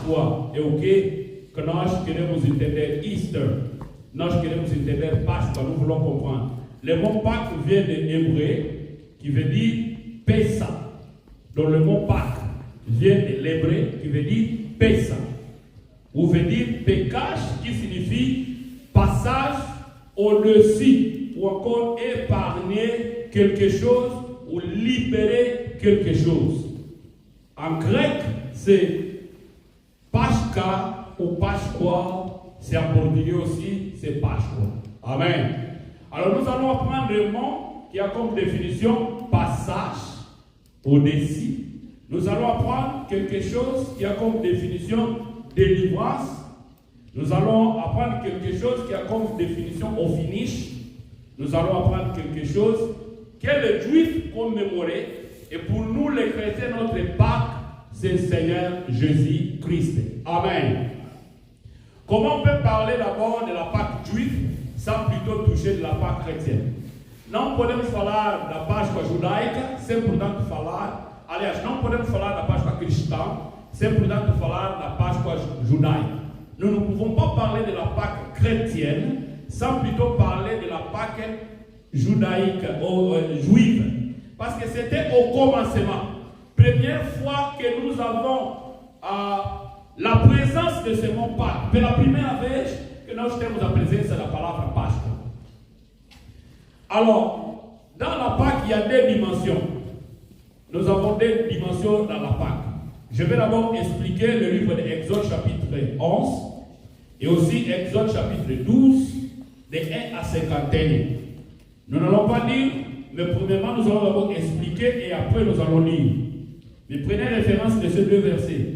Páscoa é o que nós queremos entender. Easter. Nós queremos entender Páscoa, nous voulons comprendre. Le mot Pâques vient de l'hébreu qui veut dire Pessa. Donc le mot Pâques vient de l'hébreu qui veut dire Pessa. Ou veut dire pécage qui signifie passage au-dessus ou encore épargner quelque chose ou libérer quelque chose. En grec, c'est Pashka ou Pashkwa. C'est en portugais aussi, c'est Pashkwa. Amen. Alors nous allons apprendre le mot qui a comme définition passage au-dessus. Nous allons apprendre quelque chose qui a comme définition délivrance. Nous allons apprendre quelque chose qui a comme définition au finish. Nous allons apprendre quelque chose que les Juifs commémoraient. Et pour nous les chrétiens, notre Pâques, c'est le Seigneur Jésus-Christ. Amen. Comment on peut parler d'abord de la Pâque juive sans plutôt toucher de la Pâque chrétienne? Não podemos falar da Páscoa judaica sem, portanto, falar... Aliás, não podemos falar da Páscoa cristã sem, portanto, falar da Páscoa judaica. Nous ne pouvons pas parler de la Pâque chrétienne sans plutôt parler de la Pâque judaïque ou juive. Parce que c'était au commencement. Première fois que nous avons la présence de ce mot Pâques. Pela primeira vez que nós temos a presença da palavra Páscoa. Alors, dans la Pâque, il y a deux dimensions. Nous avons deux dimensions dans la Pâque. Je vais d'abord expliquer le livre d'Exode chapitre 11 et aussi Exode chapitre 12, de 1 à 51. Nous n'allons pas lire, mais premièrement nous allons d'abord expliquer et après nous allons lire. Mais prenez référence de ces deux versets.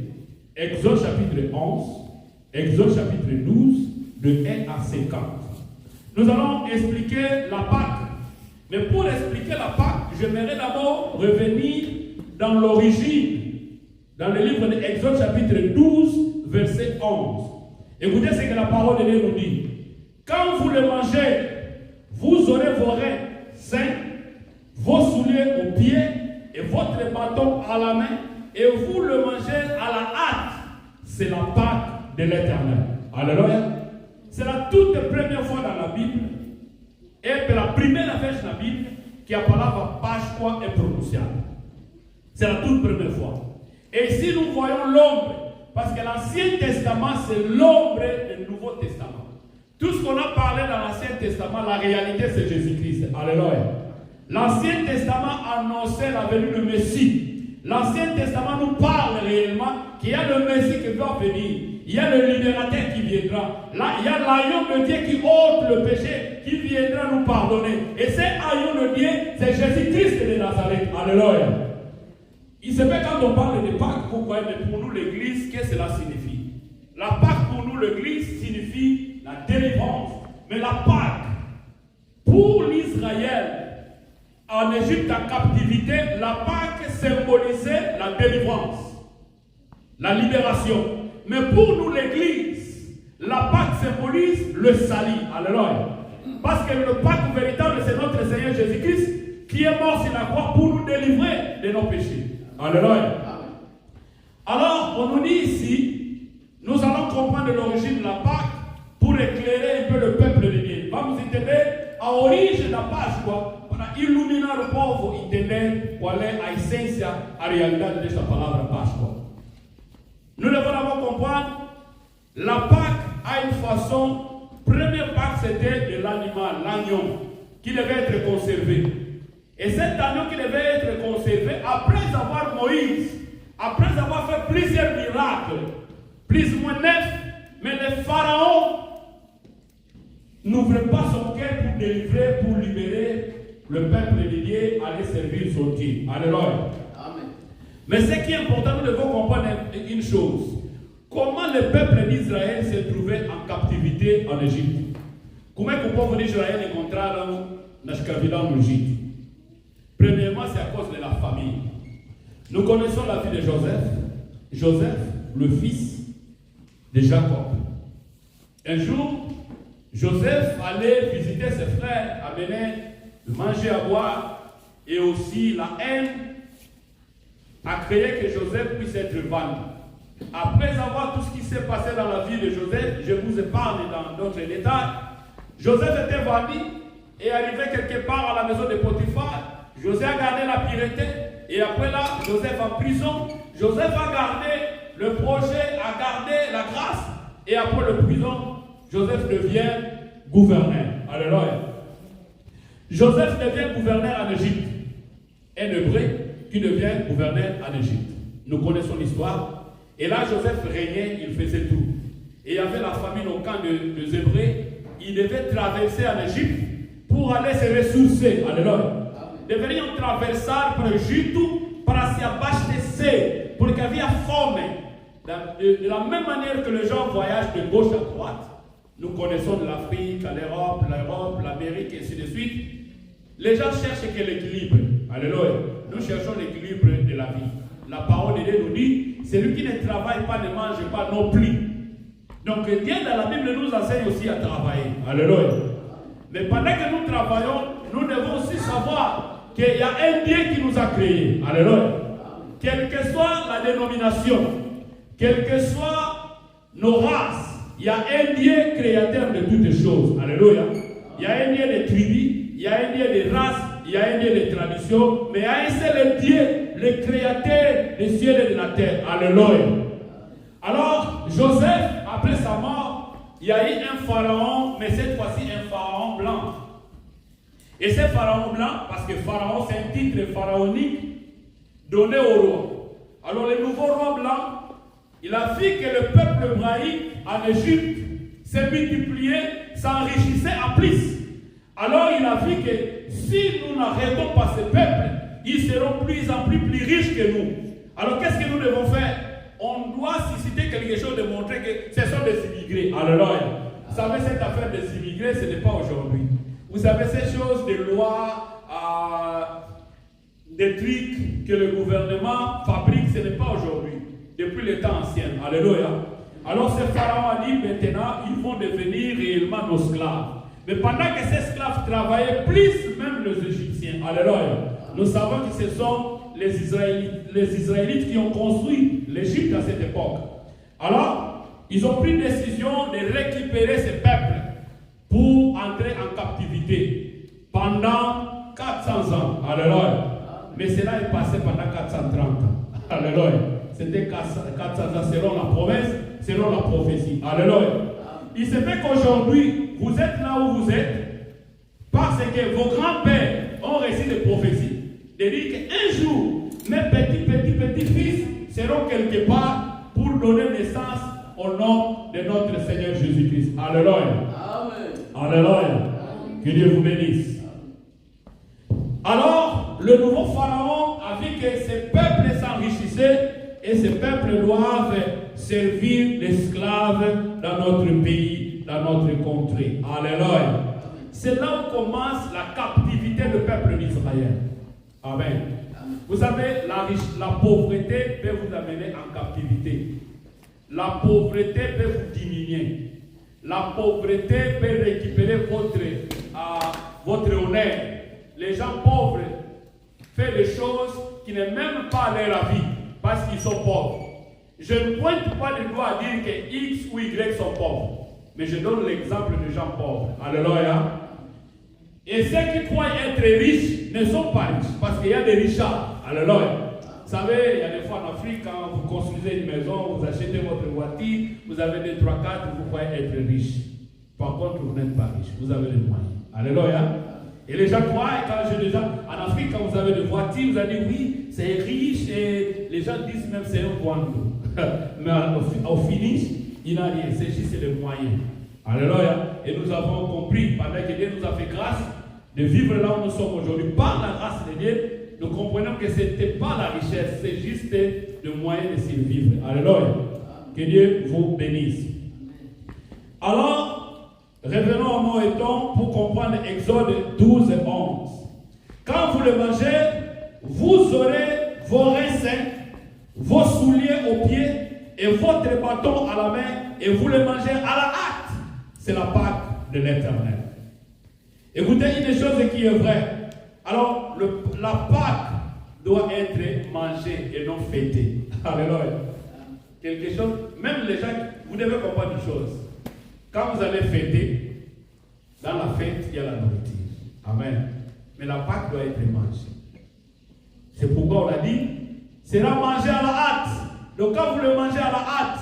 Exode chapitre 11, Exode chapitre 12, de 1 à 50. Nous allons expliquer la Pâque. Mais pour expliquer la Pâque, j'aimerais d'abord revenir dans l'origine. Dans le livre d'Exode chapitre 12, verset 11. Écoutez ce que la parole de Dieu nous dit. Quand vous le mangez, vous aurez vos reins sains, vos souliers aux pieds et votre bâton à la main, et vous le mangez à la hâte. C'est la Pâque de l'Éternel. Alléluia. C'est la toute première fois dans la Bible, et la première fois dans la Bible, que la parole Páscoa est prononcée. C'est la toute première fois. Et ici nous voyons l'ombre, parce que l'Ancien Testament c'est l'ombre du Nouveau Testament. Tout ce qu'on a parlé dans l'Ancien Testament, la réalité c'est Jésus-Christ. Alléluia. L'Ancien Testament annonçait la venue du Messie. L'Ancien Testament nous parle réellement qu'il y a le Messie qui doit venir. Il y a le libérateur qui viendra. Là, il y a l'agneau de Dieu qui ôte le péché, qui viendra nous pardonner. Et cet agneau de Dieu, c'est Jésus-Christ de Nazareth. Alléluia. Il se fait quand on parle de Pâques, vous voyez, mais pour nous l'Église, qu'est-ce que cela signifie? La Pâque pour nous l'Église signifie la délivrance. Mais la Pâque, pour l'Israël, en Égypte en captivité, la Pâque symbolisait la délivrance, la libération. Mais pour nous l'Église, la Pâque symbolise le salut. Alléluia. Parce que le Pâque véritable, c'est notre Seigneur Jésus-Christ qui est mort sur la croix pour nous délivrer de nos péchés. Alléluia. Alors, on nous dit ici, nous allons comprendre l'origine de la Pâque pour éclairer un peu le peuple de Dieu. Vamos entender a origem da Páscoa para iluminar o povo entender qual é a essência, a realidade desta palavra Páscoa. Nous devons d'abord comprendre, la Pâque a une façon, première Pâque c'était de l'animal, l'agneau, qui devait être conservé. Et cet agneau qui devait être conservé, après avoir Moïse, après avoir fait plusieurs miracles, plus ou moins 9, mais le pharaon n'ouvrait pas son cœur pour délivrer, pour libérer le peuple de Dieu, aller servir son Dieu. Alléluia. Amen. Mais ce qui est important, nous devons comprendre une chose. Comment le peuple d'Israël s'est trouvé en captivité en Égypte? Comment est-ce que le peuple d'Israël est encontré dans la esclavitude en Égypte? Premièrement, c'est à cause de la famille. Nous connaissons la vie de Joseph. Joseph, le fils de Jacob. Un jour, Joseph allait visiter ses frères, amener de manger à boire, et aussi la haine a créé que Joseph puisse être vendu. Après avoir tout ce qui s'est passé dans la vie de Joseph, je vous épargne dans d'autres détails. Joseph était vendu et arrivé quelque part à la maison de Potiphar. Joseph a gardé la pureté et après là, Joseph en prison. Joseph a gardé le projet, a gardé la grâce et après le prison, Joseph devient gouverneur. Alléluia. Joseph devient gouverneur en Égypte. Un Hébreu qui devient gouverneur en Égypte. Nous connaissons l'histoire. Et là, Joseph régnait, il faisait tout. Et il y avait la famine au camp des Hébreux. Il devait traverser en Égypte pour aller se ressourcer. Alléluia. Deveriam atravessar para o Egito para se abastecer, porque havia fome. De la même manière que les gens voyagent de gauche à droite, nous connaissons l'Afrique, l'Europe, l'Amérique, et ainsi de suite. Les gens cherchent que l'équilibre. Alléluia. Nous cherchons l'équilibre de la vie. La parole de Dieu nous dit, celui qui ne travaille pas ne mange pas non plus. Donc Dieu dans la Bible nous enseigne aussi à travailler. Alléluia. Mais pendant que nous travaillons, nous devons aussi savoir qu'il y a un Dieu qui nous a créés. Alléluia. Quelle que soit la dénomination, quelles que soient nos races, il y a un Dieu créateur de toutes choses. Alléluia. Il y a un Dieu de tribus, il y a un Dieu de races, il y a un Dieu de tradition, mais il y a un seul Dieu, le créateur des cieux et de la terre. Alléluia. Alors, Joseph, après sa mort, il y a eu un pharaon, mais cette fois-ci un pharaon blanc. Et ce pharaon blanc, parce que pharaon c'est un titre pharaonique donné au roi. Alors le nouveau roi blanc, il a vu que le peuple hébraïque en Égypte s'est multiplié, s'enrichissait à plus. Alors il a vu que si nous n'arrêtons pas ce peuple, ils seront plus en plus riches que nous. Alors qu'est-ce que nous devons faire? On doit susciter quelque chose de montrer que ce sont des immigrés. Alléluia. Vous savez, cette affaire des immigrés, ce n'est pas aujourd'hui. Vous savez, ces choses de lois, des trucs que le gouvernement fabrique, ce n'est pas aujourd'hui. Depuis les temps anciens. Alléluia. Alors, ce pharaon a dit maintenant, ils vont devenir réellement nos esclaves. Mais pendant que ces esclaves travaillaient, plus même les Égyptiens. Alléluia. Nous savons que ce sont les Israélites qui ont construit l'Égypte à cette époque. Alors, ils ont pris décision de récupérer ce peuple pour entrer en captivité pendant 400 ans. Alléluia. Mais cela est passé pendant 430 ans. Alléluia. C'était 400 ans selon la promesse, selon la prophétie. Alléluia. Il se fait qu'aujourd'hui, vous êtes là où vous êtes parce que vos grands-pères ont reçu des prophéties. De dire qu'un jour, mes petits-fils seront quelque part pour donner naissance au nom de notre Seigneur Jésus-Christ. Alléluia. Amen. Alléluia. Que Dieu vous bénisse. Alors, le nouveau pharaon a vu que ces peuples s'enrichissaient et ces peuples doivent servir d'esclaves dans notre pays, dans notre contrée. Alléluia. C'est là où commence la captivité du peuple d'Israël. Amen. Vous savez, la pauvreté peut vous amener en captivité. La pauvreté peut vous diminuer. La pauvreté peut récupérer votre honneur. Les gens pauvres font des choses qui ne même pas leur vie parce qu'ils sont pauvres. Je ne pointe pas le doigt à dire que X ou Y sont pauvres. Mais je donne l'exemple de gens pauvres. Alléluia. Et ceux qui croient être riches ne sont pas riches parce qu'il y a des richards. Alléluia. Vous savez, il y a des fois en Afrique, quand vous construisez une maison, vous achetez votre voiture, vous avez des 3-4, vous croyez être riche. Par contre, vous n'êtes pas riche, vous avez les moyens. Alléluia. Et les gens croient, quand j'ai des gens en Afrique, quand vous avez des voitures, vous allez dire oui, c'est riche, et les gens disent même c'est un Rwando. Mais au finish, il n'a rien, c'est juste les moyens. Alléluia. Et nous avons compris, pendant que Dieu nous a fait grâce, de vivre là où nous sommes aujourd'hui, par la grâce de Dieu, nous comprenons que ce n'était pas la richesse, c'est juste le moyen de survivre. Alléluia. Que Dieu vous bénisse. Alors, revenons à mon éton pour comprendre Exode 12 et 11. Quand vous le mangez, vous aurez vos reins sains, vos souliers aux pieds et votre bâton à la main, et vous le mangez à la hâte. C'est la Pâque de l'Éternel. Écoutez une chose qui est vraie. Alors, la Pâque doit être mangée et non fêtée. Alléluia. quelque chose, même les gens, vous devez comprendre une chose. Quand vous allez fêter, dans la fête, il y a la nourriture. Amen. Mais la Pâque doit être mangée. C'est pourquoi on a dit, sera mangé à la hâte. Donc quand vous le mangez à la hâte,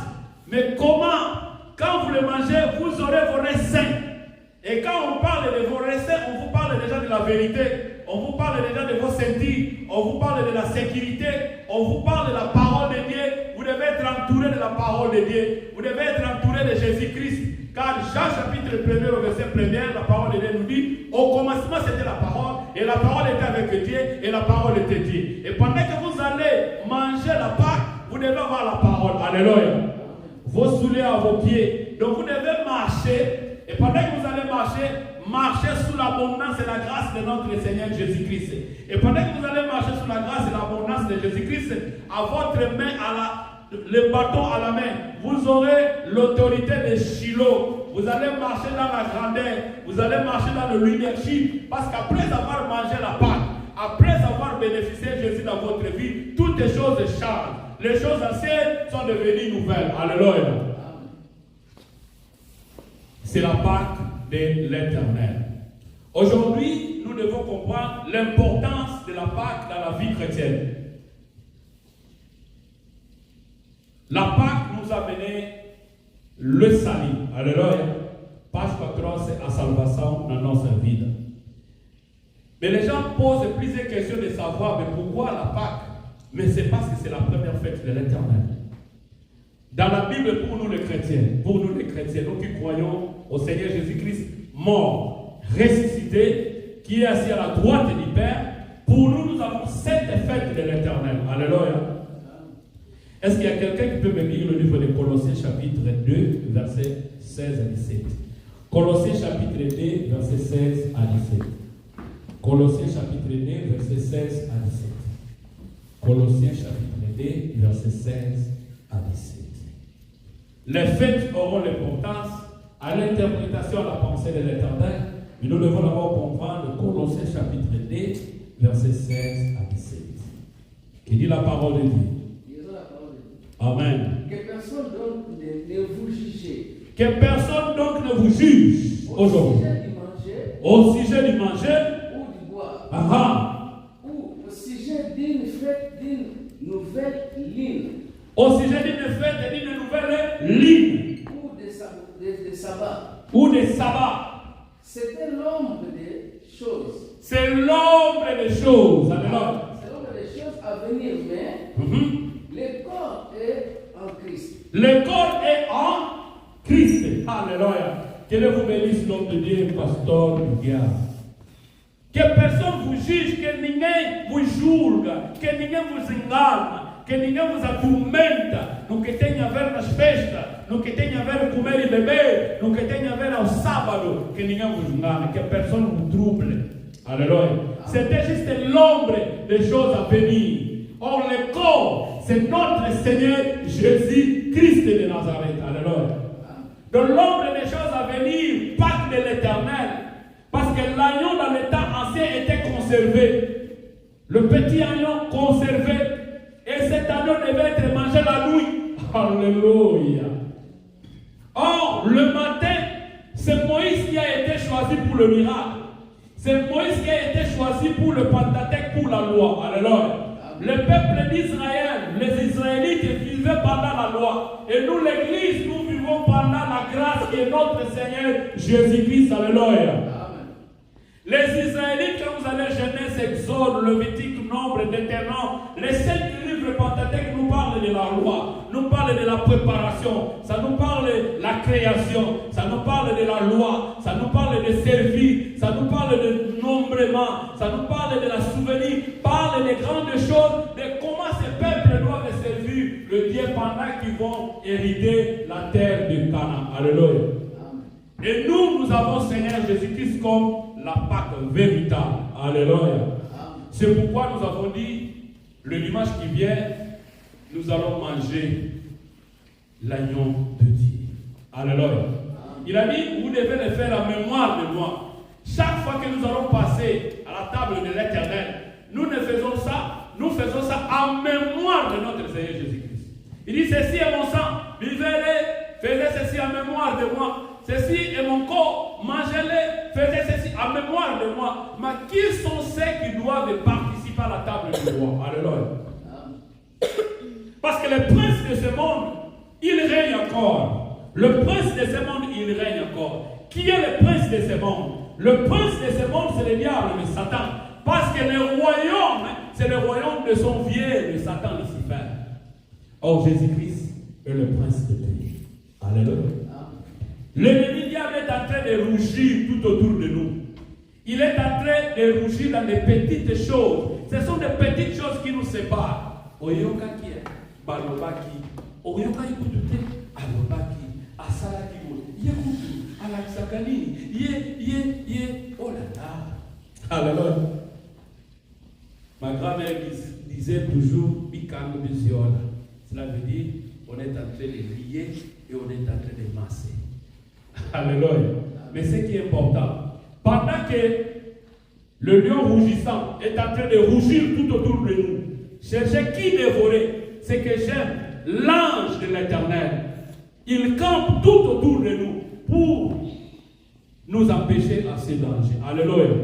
mais comment? Quand vous le mangez, vous aurez vos reins sains. Et quand on parle de vos reins sains, on vous parle déjà de la vérité. On vous parle déjà de vos sentiments. On vous parle de la sécurité. On vous parle de la parole de Dieu. Vous devez être entouré de la parole de Dieu. Vous devez être entouré de Jésus-Christ. Car Jean chapitre 1er au verset 1er, la parole de Dieu nous dit, au commencement c'était la parole, et la parole était avec Dieu, et la parole était Dieu. Et pendant que vous allez manger la Pâque, vous devez avoir la parole. Alléluia. Vos souliers à vos pieds. Donc vous devez marcher, et pendant que vous allez marcher sous l'abondance et la grâce de notre Seigneur Jésus-Christ. Et pendant que vous allez marcher sous la grâce et l'abondance de Jésus-Christ, à votre main, le bâton à la main, vous aurez l'autorité de Shiloh. Vous allez marcher dans la grandeur, vous allez marcher dans le leadership, parce qu'après avoir mangé la Pâque, après avoir bénéficié de Jésus dans votre vie, toutes les choses changent. Les choses anciennes sont devenues nouvelles. Alléluia. C'est la Pâque de l'Éternel. Aujourd'hui, nous devons comprendre l'importance de la Pâque dans la vie chrétienne. La Pâque nous a mené le salut. Alléluia. Page 14, c'est la salvation dans notre vie. Mais les gens posent plusieurs questions de savoir, mais pourquoi la Pâque? Mais c'est parce que c'est la première fête de l'Éternel. Dans la Bible, pour nous les chrétiens, nous qui croyons au Seigneur Jésus-Christ, mort, ressuscité, qui est assis à la droite du Père, pour nous, nous avons 7 fêtes de l'Éternel. Alléluia. Est-ce qu'il y a quelqu'un qui peut me lire le livre de Colossiens chapitre 2, versets 16 à 17? Colossiens chapitre 2, versets 16 à 17. Colossiens chapitre 2, versets 16 à 17. Colossiens chapitre 2, versets 16 à 17. Les fêtes auront l'importance à l'interprétation, à la pensée de l'Éternel, mais nous devons d'abord comprendre Colossiens chapitre 2, versets 16 à 17. Qui dit la parole de Dieu. Amen. Que personne donc ne vous juge. Que personne donc ne vous juge aujourd'hui. Au sujet du manger. Ou du boire. Ou au sujet d'une fête, d'une nouvelle ligne. Au sujet d'une fête et d'une nouvelle ligne. Ou des sabbats. C'était l'ombre des choses. C'est l'ombre des choses. Alléluia. C'est l'ombre des choses à venir, mais le corps est en Christ. Le corps est en Christ. Alléluia. Que Dieu vous bénisse, l'homme de Dieu, pasteur Guillaume. Que personne vous juge, que ninguém vous julga, que ninguém vous engane, que ninguém vous atormenta no que tem a ver nas festas, no que tem a ver comer e beber, no que tem a ver ao sábado, que ninguém vous engane, que personne vous trouble. Alléluia. C'était juste l'ombre des choses à venir. Or, le corps, c'est notre Seigneur Jésus-Christ de Nazareth. Alléluia. De l'ombre des choses à venir, Pâque de l'Éternel. Parce que l'agneau dans l'état ancien était conservé. Le petit agneau conservé. Et cet agneau devait être mangé la nuit. Alléluia. Or, le matin, c'est Moïse qui a été choisi pour le miracle. C'est Moïse qui a été choisi pour le Pentateuque, pour la loi. Alléluia. Le peuple d'Israël, les Israélites vivaient pendant la loi. Et nous, l'Église, nous vivons pendant la grâce qui est notre Seigneur Jésus-Christ. Alléluia. Les Israélites, quand vous allez Genèse, Exode, Lévitique, Nombre, Deutéronome, les 5 livres Pentateuque nous parlent de la loi, nous parlent de la préparation, ça nous parle de la création, ça nous parle de la loi, ça nous parle de servir, ça nous parle de nombrement, ça nous parle de la souvenir, parle des grandes choses, de comment ces peuples doivent servir le Dieu pendant qu'ils vont hériter la terre de Canaan. Alléluia. Et nous avons Seigneur Jésus-Christ comme la Pâque véritable. Alléluia. C'est pourquoi nous avons dit, le dimanche qui vient, nous allons manger l'agneau de Dieu. Alléluia. Il a dit, vous devez le faire en mémoire de moi. Chaque fois que nous allons passer à la table de l'Éternel, nous faisons ça en mémoire de notre Seigneur Jésus-Christ. Il dit, ceci est mon sang, buvez-le, faites ceci en mémoire de moi. Ceci est mon corps, mangez-le, faites ceci en mémoire de moi. Mais qui sont ceux qui doivent participer à la table du roi? Alléluia. Parce que le prince de ce monde, il règne encore. Le prince de ce monde, il règne encore. Qui est le prince de ce monde? Le prince de ce monde, c'est le diable, le Satan. Parce que le royaume, c'est le royaume de son vieux, le Satan, Lucifer. Or, Jésus-Christ est le prince de paix. Alléluia. L'ennemi diable est en train de rougir tout autour de nous. Il est en train de rougir dans des petites choses. Ce sont des petites choses qui nous séparent. Oyoka qui est balobaki. Oyoka ikututé alobaki. Asalaki go. Yekutu alaksakani. Ye. Oh là là. Alléluia. Ma grand-mère disait toujours Bikano Bisiola. Cela veut dire on est en train de rier et on est en train de masser. Alléluia. Mais ce qui est important, pendant que le lion rougissant est en train de rougir tout autour de nous, cherchez qui dévorer, c'est que j'aime l'ange de l'Éternel. Il campe tout autour de nous pour nous empêcher à ces dangers. Alléluia.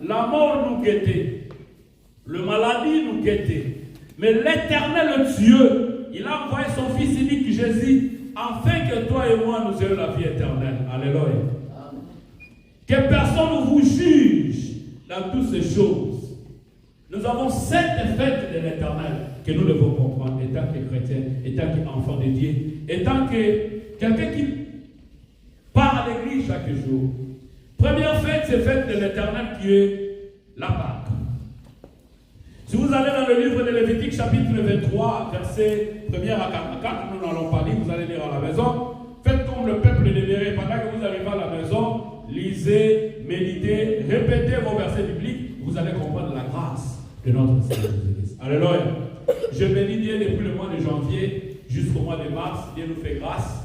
La mort nous guettait, le maladie nous guettait, mais l'Éternel Dieu, il a envoyé son Fils unique Jésus, afin que toi et moi nous ayons la vie éternelle. Alléluia. Amen. Que personne ne vous juge dans toutes ces choses. Nous avons 7 fêtes de l'éternel que nous devons comprendre, étant que chrétiens, étant qu'enfants de Dieu, étant que quelqu'un qui part à l'église chaque jour. Première fête, c'est fête de l'éternel qui est la Pâque. Si vous allez dans le livre de Lévitique, chapitre 23, verset 1er à 44, nous n'allons pas lire, vous allez lire à la maison. Faites comme le peuple de Béret. Pendant que vous arrivez à la maison, lisez, méditez, répétez vos versets bibliques, vous allez comprendre la grâce de notre Seigneur Jésus-Christ. Alléluia. Je bénis Dieu depuis le mois de janvier jusqu'au mois de mars. Dieu nous fait grâce.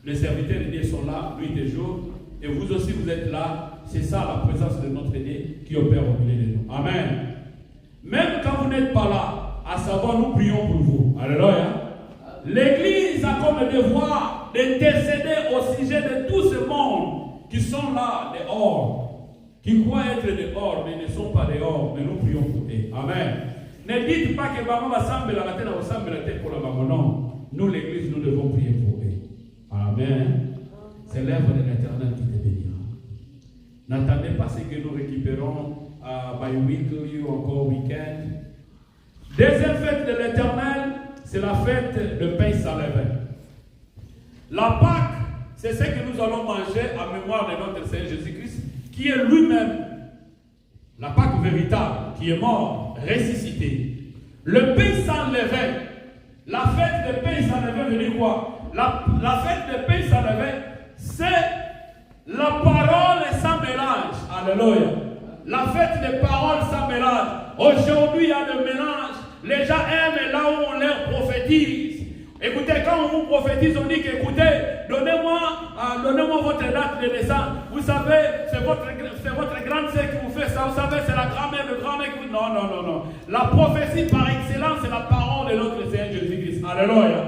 Les serviteurs de Dieu sont là, nuit et jour. Et vous aussi, vous êtes là. C'est ça la présence de notre Dieu qui opère au milieu de nous. Amen. Même quand vous n'êtes pas là, à savoir, nous prions pour vous. Alléluia. L'Église a comme le devoir d'intercéder au sujet de tout ce monde qui sont là dehors, qui croient être dehors, mais ne sont pas dehors, mais nous prions pour eux. Amen. Ne dites pas que maman va sembler la tête, va sembler la tête pour la maman. Non. Nous, l'Église, nous devons prier pour eux. Amen. C'est l'œuvre de l'Éternel qui te bénira. N'attendez pas ce que nous récupérons by weekly ou encore week-end. Deuxième fête de l'Éternel, c'est la fête de pain sans levain. La Pâque, c'est ce que nous allons manger en mémoire de notre Seigneur Jésus-Christ, qui est lui-même la Pâque véritable, qui est mort, ressuscité. Le pain sans levain, la fête de pain sans levain veut dire quoi? La fête de pain sans levain, c'est la parole sans mélange. Alléluia. La fête des paroles sans mélange. Aujourd'hui, il y a le mélange. Les gens aiment là où on leur prophétise. Écoutez, quand on vous prophétise, on dit qu'écoutez, donnez-moi votre date de naissance. Vous savez, c'est votre grande sœur qui vous fait ça. Vous savez, c'est la grand-mère, le grand-mère qui vous... Non. La prophétie par excellence, c'est la parole de notre Seigneur Jésus-Christ. Alléluia.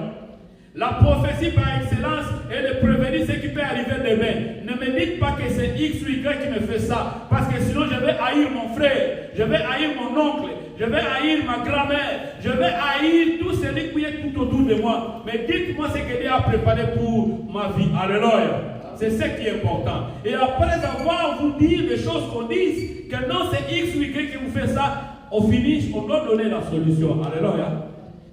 La prophétie par excellence est de prévenir ce qui peut arriver demain. Ne me dites pas que c'est X ou Y qui me fait ça. Parce que sinon je vais haïr mon frère, je vais haïr mon oncle, je vais haïr ma grand-mère, je vais haïr tout celui qui est tout autour de moi. Mais dites-moi ce que Dieu a préparé pour ma vie. Alléluia. C'est ce qui est important. Et après avoir vous dire des choses qu'on dise, que non c'est X ou Y qui vous fait ça, au finish, on doit donner la solution. Alléluia.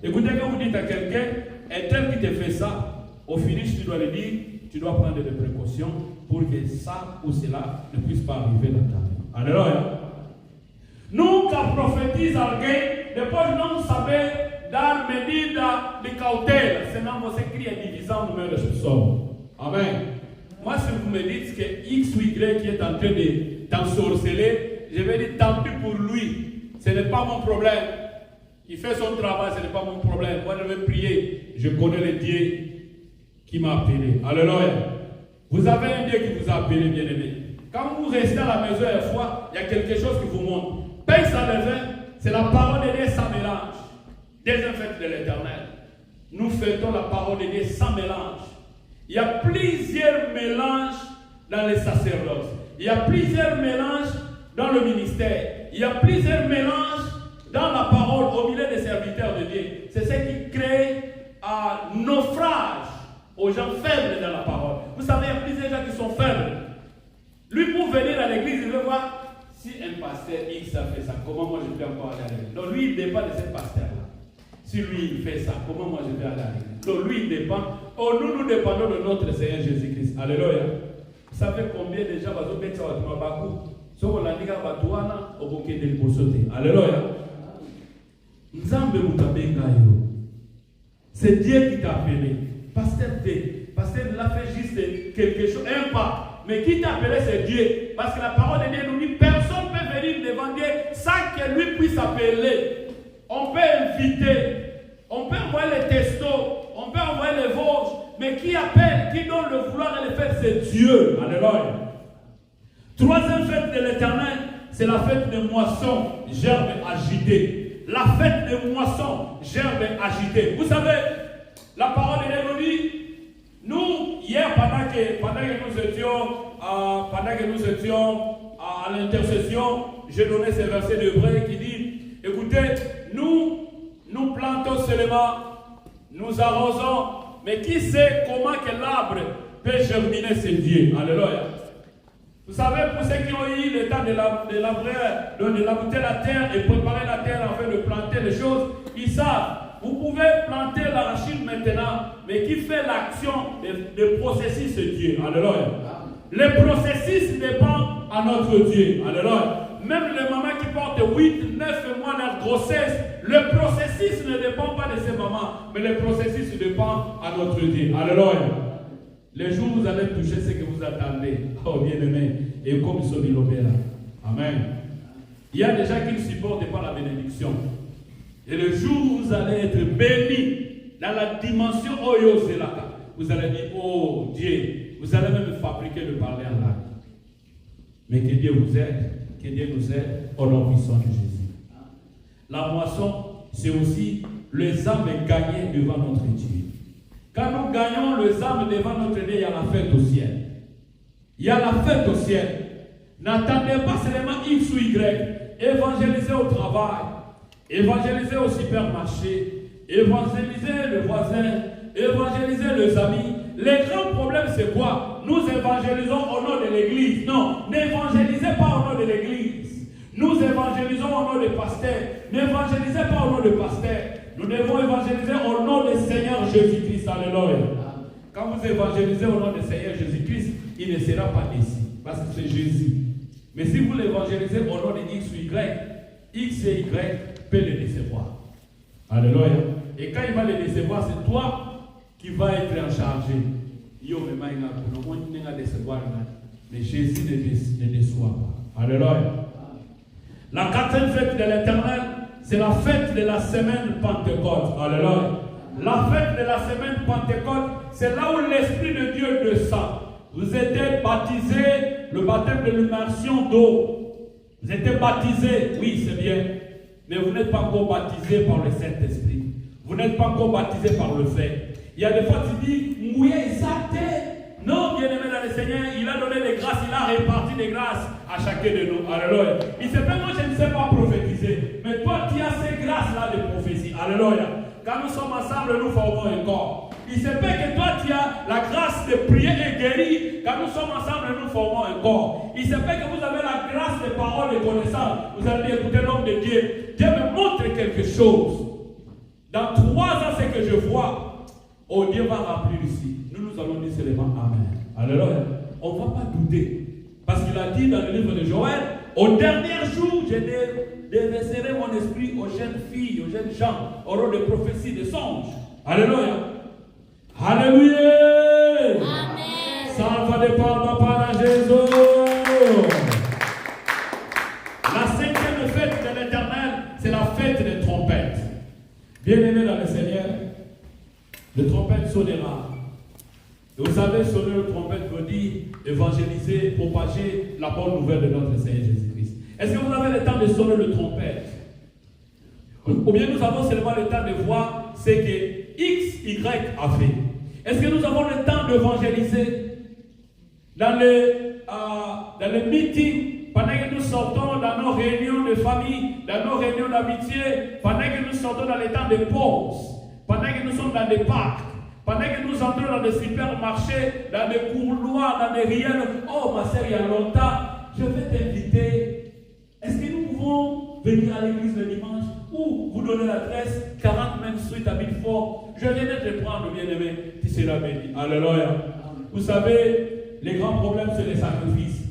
Écoutez, quand vous dites à quelqu'un, un tel qui te fait ça, au finish, tu dois lui dire, tu dois prendre des précautions pour que ça ou cela ne puisse pas arriver dans ta vie. Alléluia. Nous, quand prophétise alguém, depois não saber dar medida de cautela, senão você cria divisão no meio das pessoas. Amen. Moi, si vous me dites que X ou Y qui est en train de t'ensorceler, je vais dire tant pis pour lui. Ce n'est pas mon problème. Il fait son travail, ce n'est pas mon problème. Moi, je vais prier. Je connais le Dieu qui m'a appelé. Alléluia. Vous avez un Dieu qui vous a appelé, bien-aimé. Quand vous restez à la maison une fois, il y a quelque chose qui vous montre. Pain sans levain, c'est la parole de Dieu sans mélange. Deuxième fête de l'Éternel. nous fêtons la parole de Dieu sans mélange. Il y a plusieurs mélanges dans les sacerdoces. Il y a plusieurs mélanges dans le ministère. Il y a plusieurs mélanges dans la parole au milieu des serviteurs de Dieu. C'est ce qui crée un naufrage aux gens faibles dans la parole. Vous savez, il y a plusieurs gens qui sont faibles. Lui, pour venir à l'église, il veut voir si un pasteur X a fait ça, comment moi je peux encore aller à l'église. Donc lui, il dépend de ce pasteur-là. Si lui, il fait ça, comment moi je peux aller à l'église. Donc lui, il dépend. Oh, nous dépendons de notre Seigneur Jésus-Christ. Alléluia. Vous savez combien de gens vont mettre ça au Mabakou? Alléluia. C'est Dieu qui t'a appelé. Pasteur D. Pasteur l'a fait juste quelque chose, un pas. Mais qui t'a appelé, c'est Dieu. Parce que la parole de Dieu nous dit personne ne peut venir devant Dieu sans que lui puisse appeler. On peut inviter, on peut envoyer les textos, on peut envoyer les voces. Mais qui appelle, qui donne le vouloir et le faire, c'est Dieu. Alléluia. Troisième fête de l'Éternel, c'est la fête de moisson, gerbe agitée. La fête de moisson, gerbe agitée. Vous savez, la parole de Dieu nous dit, nous, hier, pendant que nous étions à l'intercession, j'ai donné ce verset d'Hébreux qui dit, écoutez, nous plantons seulement, nous arrosons, mais qui sait comment que l'arbre peut germiner ses dieux. Alléluia. Vous savez, pour ceux qui ont eu le temps de labourer la terre et préparer la terre afin de planter les choses, ils savent. Vous pouvez planter l'arachide maintenant, mais qui fait l'action des processus de Dieu. Alléluia. Les processus dépendent à notre Dieu. Alléluia. Même les mamans qui portent 8, 9 mois de grossesse, le processus ne dépend pas de ces mamans, mais le processus dépend à notre Dieu. Alléluia. Les jours où vous allez toucher ce que vous attendez, oh bien-aimé, et comme Sobilobera. Amen. Il y a des gens qui ne supportent pas la bénédiction. Et le jour où vous allez être béni dans la dimension Oyo Zelaka, vous allez dire, oh Dieu, vous allez même fabriquer le parler en langue. Mais que Dieu vous aide, que Dieu nous aide au nom puissant de Jésus. La moisson, c'est aussi les âmes gagnées devant notre Dieu. Quand nous gagnons les âmes devant notre Dieu, il y a la fête au ciel. Il y a la fête au ciel. N'attendez pas seulement X ou Y. Évangélisez au travail, évangélisez au supermarché, évangélisez le voisin, évangélisez les amis. Les grands problèmes, c'est quoi? Nous évangélisons au nom de l'église. Non, n'évangélisez pas au nom de l'église. Nous évangélisons au nom des pasteurs. N'évangélisez pas au nom des pasteurs. Nous devons évangéliser au nom du Seigneur Jésus-Christ. Alléluia. Quand vous évangélisez au nom du Seigneur Jésus-Christ, il ne sera pas ici. Parce que c'est Jésus. Mais si vous l'évangélisez au nom de X ou Y, X et Y peut le décevoir. Alléluia. Et quand il va le décevoir, c'est toi qui vas être en charge. Mais Jésus ne déçoit pas. Alléluia. La quatrième fête de l'Éternel, c'est la fête de la semaine Pentecôte. Alléluia. La fête de la semaine Pentecôte, c'est là où l'Esprit de Dieu descend. Vous êtes baptisés, le baptême de l'immersion d'eau. Vous êtes baptisés, oui, c'est bien. Mais vous n'êtes pas encore baptisés par le Saint-Esprit. Vous n'êtes pas encore baptisés par le fait. Il y a des fois, tu dis, mouillé, exacté. Non, bien aimé dans le Seigneur, il a donné des grâces, il a réparti des grâces à chacun de nous. Alléluia. Il sait pas, moi je ne sais pas prophétiser. Mais toi, tu as ces grâces-là de prophétie. Alléluia. Quand nous sommes ensemble, nous formons un corps. Il se peut que toi, tu as la grâce de prier et guérir. Quand nous sommes ensemble, nous formons un corps. Il se peut que vous avez la grâce de parole et connaissance. Vous allez écouter l'homme de Dieu. Dieu me montre quelque chose. Dans 3 ans, c'est que je vois. Oh, Dieu va remplir ici. Nous allons dire seulement Amen. Alléluia. On ne va pas douter. Parce qu'il a dit dans le livre de Joël, au dernier jour, je déverserai mon esprit aux jeunes filles, aux jeunes gens, au rôle de prophétie, de songes. Alléluia. Alléluia. Amen. Salva de palma para Jésus. La 5e fête de l'Éternel, c'est la fête des trompettes. Bien-aimés dans le Seigneur, le trompette sonnera. Et vous savez, sonner le trompette veut dire évangéliser, propager la bonne nouvelle de notre Seigneur Jésus-Christ. Est-ce que vous avez le temps de sonner le trompette? Ou bien nous avons seulement le temps de voir ce que X, Y a fait. Est-ce que nous avons le temps d'évangéliser dans les meetings, pendant que nous sortons dans nos réunions de famille, dans nos réunions d'amitié, pendant que nous sortons dans les temps de pause, pendant que nous sommes dans des parcs, pendant que nous entrons dans des supermarchés, dans des couloirs, dans des riels. Oh ma sœur, il y a longtemps, je vais t'inviter. Est-ce que nous pouvons venir à l'église le dimanche ou vous donner l'adresse 40 Main Street à Milford? Je viens de te prendre, bien-aimé, tu seras béni. Alléluia. Vous savez, les grands problèmes, c'est les sacrifices.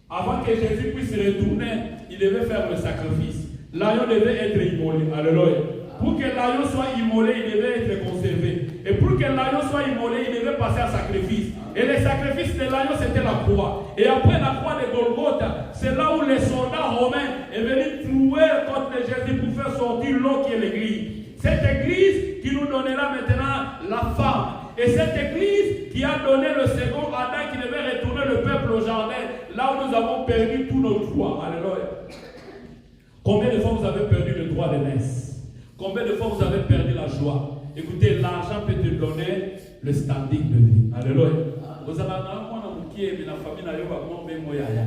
Avant que Jésus puisse retourner, il devait faire le sacrifice. L'agneau devait être immolé. Alléluia. Pour que l'agneau soit immolé, il devait être conservé. Et pour que l'agneau soit immolé, il devait passer à sacrifice. Et le sacrifice de l'agneau, c'était la croix. Et après la croix de Golgotha, c'est là où les soldats romains sont venus trouver contre Jésus pour faire sortir l'eau qui est l'église. Cette église qui nous donnera maintenant la femme. Et cette église qui a donné le second Adam qui devait retourner le peuple au jardin, là où nous avons perdu tous nos droits. Alléluia. Combien de fois vous avez perdu le droit de naissance? Combien de fois vous avez perdu la joie? Écoutez, l'argent peut te donner le standing de vie. Alléluia. Vous avez la famille n'a pas comment même moyaya.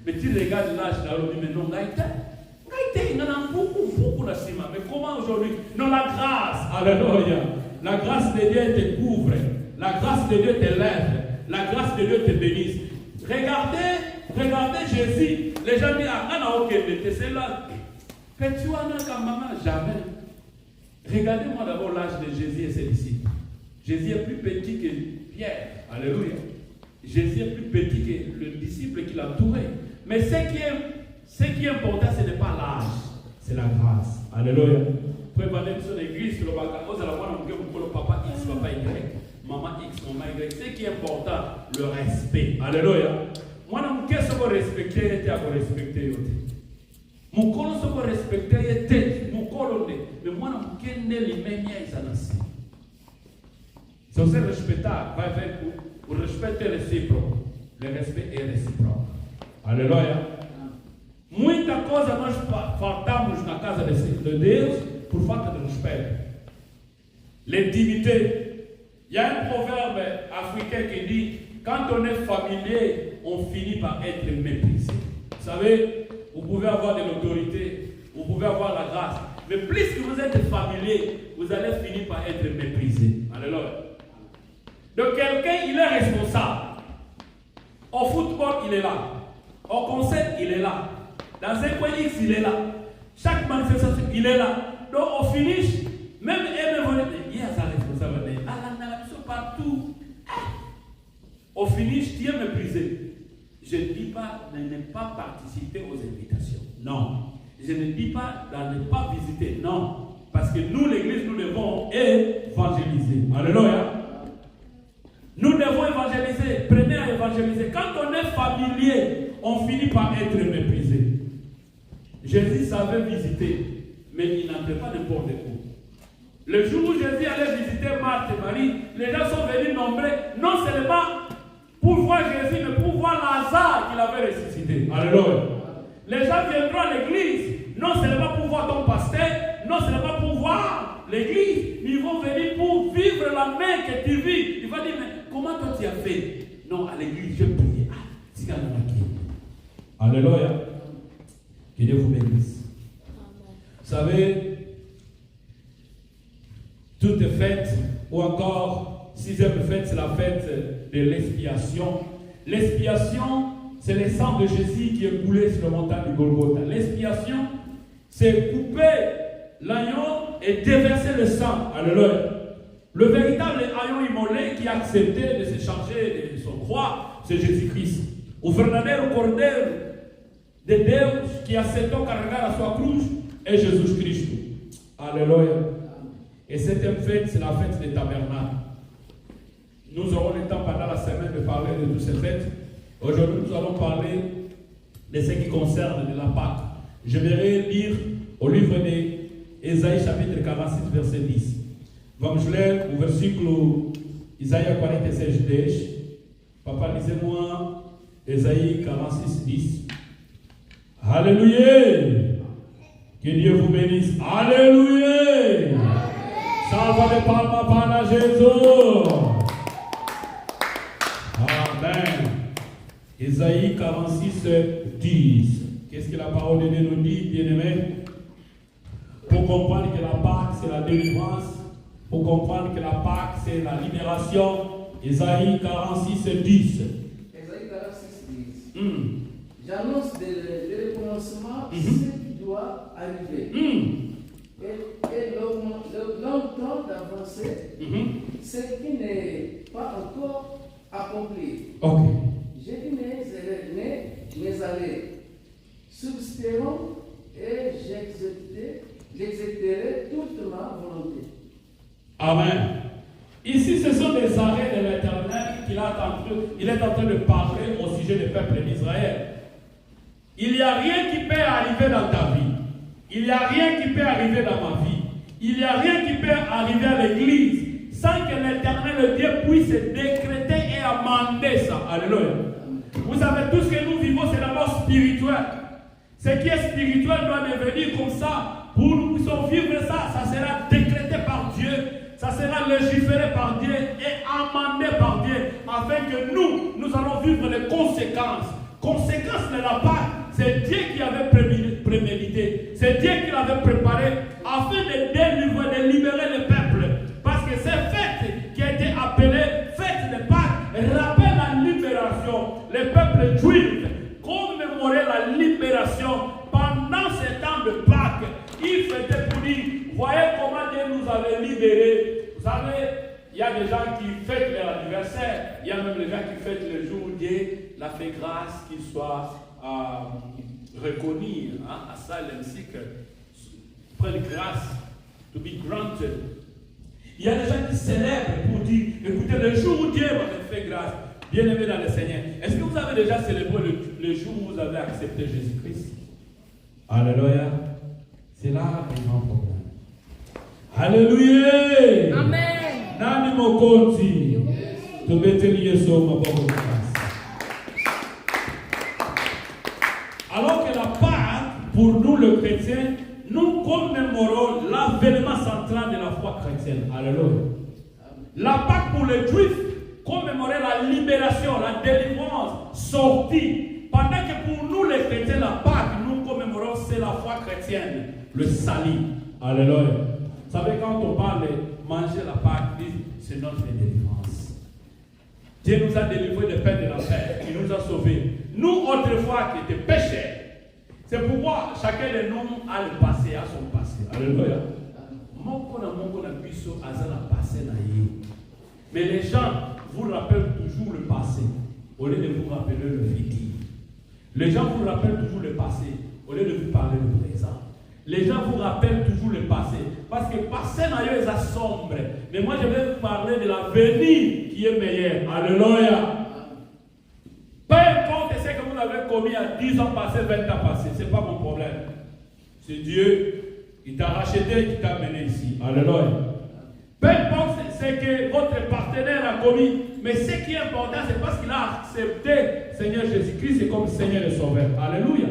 Mais tu regardes l'âge là, mais non, mais comment aujourd'hui? Non, la grâce. Alléluia. La grâce de Dieu te couvre. La grâce de Dieu te lève. La grâce de Dieu te bénisse. Regardez Jésus. Les gens disent, ah, non, ok, c'est là. Que tu en as comme maman, jamais. Regardez-moi d'abord l'âge de Jésus et ses disciples. Jésus est plus petit que Pierre. Alléluia. Jésus est plus petit que le disciple qui l'entourait. Mais ce qui est important, ce n'est pas l'âge, c'est la grâce. Alléluia. Préparez sur l'église, le papa X, papa Y, maman X, maman Y. Ce qui est important, le respect. Alléluia. Moi, qu'est-ce que vous respectez et vous respectez? Mon colon se peut respecter et mon colon mais moi, je ne sais pas si c'est aussi respectable, va avec vous respecter réciproque. Le respect est réciproque. Alléluia. Muita coisa nós faltamos na casa de Deus por falta de respect. L'intimité. Il y a un proverbe africain qui dit quand on est familier, on finit par être méprisé. Vous savez, vous pouvez avoir de l'autorité, vous pouvez avoir la grâce, mais plus que vous êtes familier, vous allez finir par être méprisé. Alléluia. Donc quelqu'un, il est responsable. Au football, il est là. Au concert, il est là. Dans un coin X, il est là. Chaque manifestation, il est là. Donc au finish, même il y a sa responsabilité. Partout. Au finish, tu es méprisé. Je ne dis pas de ne pas participer aux invitations. Non. Je ne dis pas de ne pas visiter. Non. Parce que nous, l'église, nous devons évangéliser. Alléluia. Nous devons évangéliser. Prenez à évangéliser. Quand on est familier, on finit par être méprisé. Jésus savait visiter, mais il n'entrait pas n'importe où. Le jour où Jésus allait visiter Marthe et Marie, les gens sont venus nombreux, non seulement pour voir Jésus, mais pour voir Lazare qu'il avait ressuscité. Alléluia. Les gens viendront à l'église, non seulement pour voir ton pasteur, non seulement pour voir l'église, mais ils vont venir pour vivre la main que tu vis. Il va dire, mais comment toi tu as fait? Non, à l'église, je prie. Ah, c'est quand même qui. Alléluia. Que Dieu vous bénisse. Vous savez, toute fête, ou encore, sixième fête, c'est la fête de l'expiation. L'expiation, c'est le sang de Jésus qui est coulé sur le montagne du Golgotha. L'expiation, c'est couper l'agneau et déverser le sang. Alléluia. Le véritable agneau immolé qui a accepté de se charger de son croix, c'est Jésus-Christ. O verdadeiro cordeiro de Deus que aceitou carregar a sua cruz é Jesus Cristo. Alléluia. Et cette fête, c'est la fête des tabernacles. Nous aurons le temps pendant la semaine de parler de toutes ces fêtes. Aujourd'hui, nous allons parler de ce qui concerne de la Pâque. Je vais lire au livre d'Ésaïe chapitre 46, verset 10. Vamos ler o versículo Isaías 46, 10. Papa, lisez-moi Ésaïe 46, 10. Alléluia. Que Dieu vous bénisse. Alléluia. Salva de palmas para Jésus. Amen. Ésaïe 46, 10. Qu'est-ce que la parole de Dieu nous dit, bien-aimés? Pour comprendre que la Pâque, c'est la délivrance. Pour comprendre que la Pâque, c'est la libération. Ésaïe 46, 10. Ésaïe 46, 10. J'annonce le commencement, ce qui doit arriver. Et longtemps d'avancer, ce qui n'est pas encore accompli. Ok. J'ai dit mes allées subsisteront et j'exécuterai toute ma volonté. Amen. Ici, ce sont des arrêts de l'Éternel il est en train de parler au sujet du peuple d'Israël. Il n'y a rien qui peut arriver dans ta vie. Il n'y a rien qui peut arriver dans ma vie. Il n'y a rien qui peut arriver à l'église sans que l'Éternel Dieu puisse décréter et amender ça. Alléluia. Vous savez, tout ce que nous vivons, c'est d'abord spirituel. Ce qui est spirituel doit devenir comme ça. Pour nous puissions vivre ça, ça sera décrété par Dieu. Ça sera légiféré par Dieu et amendé par Dieu. Afin que nous allons vivre les conséquences. Conséquences de la Pâque, c'est Dieu qui avait prémédité. C'est Dieu qui l'avait préparé afin de délivrer, de libérer le peuple. Parce que cette fête qui a été appelée fête de Pâques rappelle la libération. Le peuple juif commémorait la libération pendant ces temps de Pâques. Il fêtait pour dire, voyez comment Dieu nous avait libérés. Vous savez, il y a des gens qui fêtent leur anniversaire. Il y a même des gens qui fêtent le jour où Dieu l'a fait grâce qu'il soit reconnu. À ça, ainsi que prenne grâce, to be granted. Il y a des gens qui célèbrent pour dire, écoutez, le jour où Dieu m'a fait grâce, bien-aimé dans le Seigneur. Est-ce que vous avez déjà célébré le jour où vous avez accepté Jésus-Christ? Alléluia. C'est là un grand problème. Alléluia. Amen. Nani mokonzi. Tobeteli Yesu maboko grâce. Alors que la Pâque, pour nous les chrétiens, nous commémorons l'avènement central de la foi chrétienne. Alléluia. La Pâque pour les Juifs commémorait la libération, la délivrance, sortie. Pendant que pour nous les chrétiens, la Pâque, nous commémorons, c'est la foi chrétienne, le salut. Alléluia. Vous savez, quand on parle de manger la Pâque, c'est notre délivrance. Dieu nous a délivrés des peines de l'enfer. Il nous a sauvés. Nous, autrefois, qui étions pécheurs. C'est pourquoi chacun de nous a le passé, a son passé. Alléluia. Mais les gens vous rappellent toujours le passé, au lieu de vous rappeler le futur. Les gens vous rappellent toujours le passé, au lieu de vous parler du présent. Les gens vous rappellent toujours le passé, parce que le passé n'a eu sa sombre. Mais moi, je vais vous parler de l'avenir qui est meilleur. Alléluia. Peu importe ce que vous avez commis à 10 ans passés, 20 ans passés, ce n'est pas mon problème. C'est Dieu qui t'a racheté, qui t'a mené ici. Alléluia. Peu importe ce que votre partenaire a commis, mais ce qui est important, c'est parce qu'il a accepté Seigneur Jésus-Christ comme Seigneur et Sauveur. Alléluia.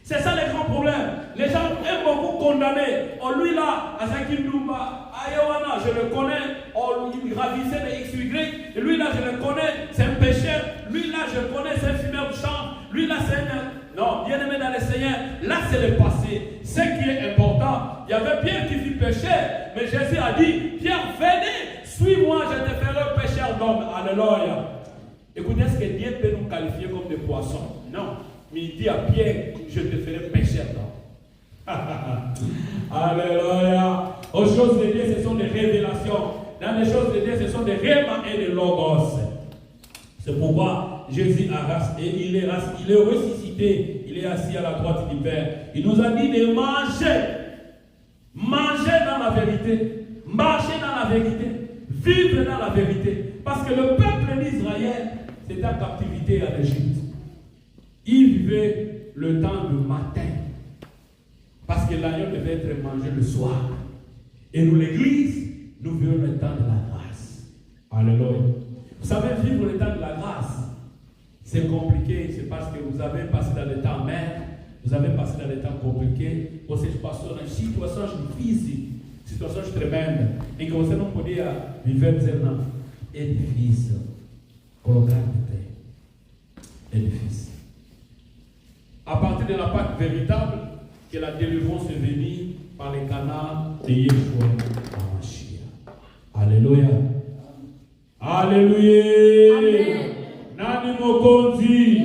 C'est ça le grand problème. Les gens aiment beaucoup condamner. Oh, lui là, Azaki Ndumba, Ayawana, je le connais. Oh, il ravissait de X, Y. Et lui là, je le connais, c'est un pécheur. Lui là, je le connais, c'est un fumeur de champ. Lui là, c'est un... Non, bien aimé dans le Seigneur, là c'est le passé. Ce qui est important, il y avait Pierre qui fut pécheur. Mais Jésus a dit, Pierre, venez, suis-moi, je te ferai pécheur d'homme. Alléluia. Écoutez, est-ce que Dieu peut nous qualifier comme des poissons? Non. Mais il dit à Pierre, je te ferai pécheur d'homme. Alléluia. Aux choses de Dieu, ce sont des révélations. Dans les choses de Dieu, ce sont des réma et des logos. C'est pourquoi Jésus a race et il est ressuscité. Il est assis à la droite du Père. Il nous a dit de manger. Manger dans la vérité. Marcher dans la vérité. Vivre dans la vérité. Parce que le peuple d'Israël, c'était en captivité à l'Égypte. Il vivait le temps du matin. Parce que l'agneau devait être mangé le soir. Et nous, l'Église, nous vivons le temps de la grâce. Alléluia. Vous savez, vivre le temps de la grâce, c'est compliqué. C'est parce que vous avez passé dans des temps amers. Vous avez passé dans des temps compliqués. Você passou na situação difíceis. situação tremenda, em que você não podia viver dizendo não. É difícil colocar de pé. É difícil. À partir de la Pâque véritable, que la délivrance est venue par les canaux de Yeshua HaMashiach. Alléluia. Alléluia. Amen. Nani mokonzi.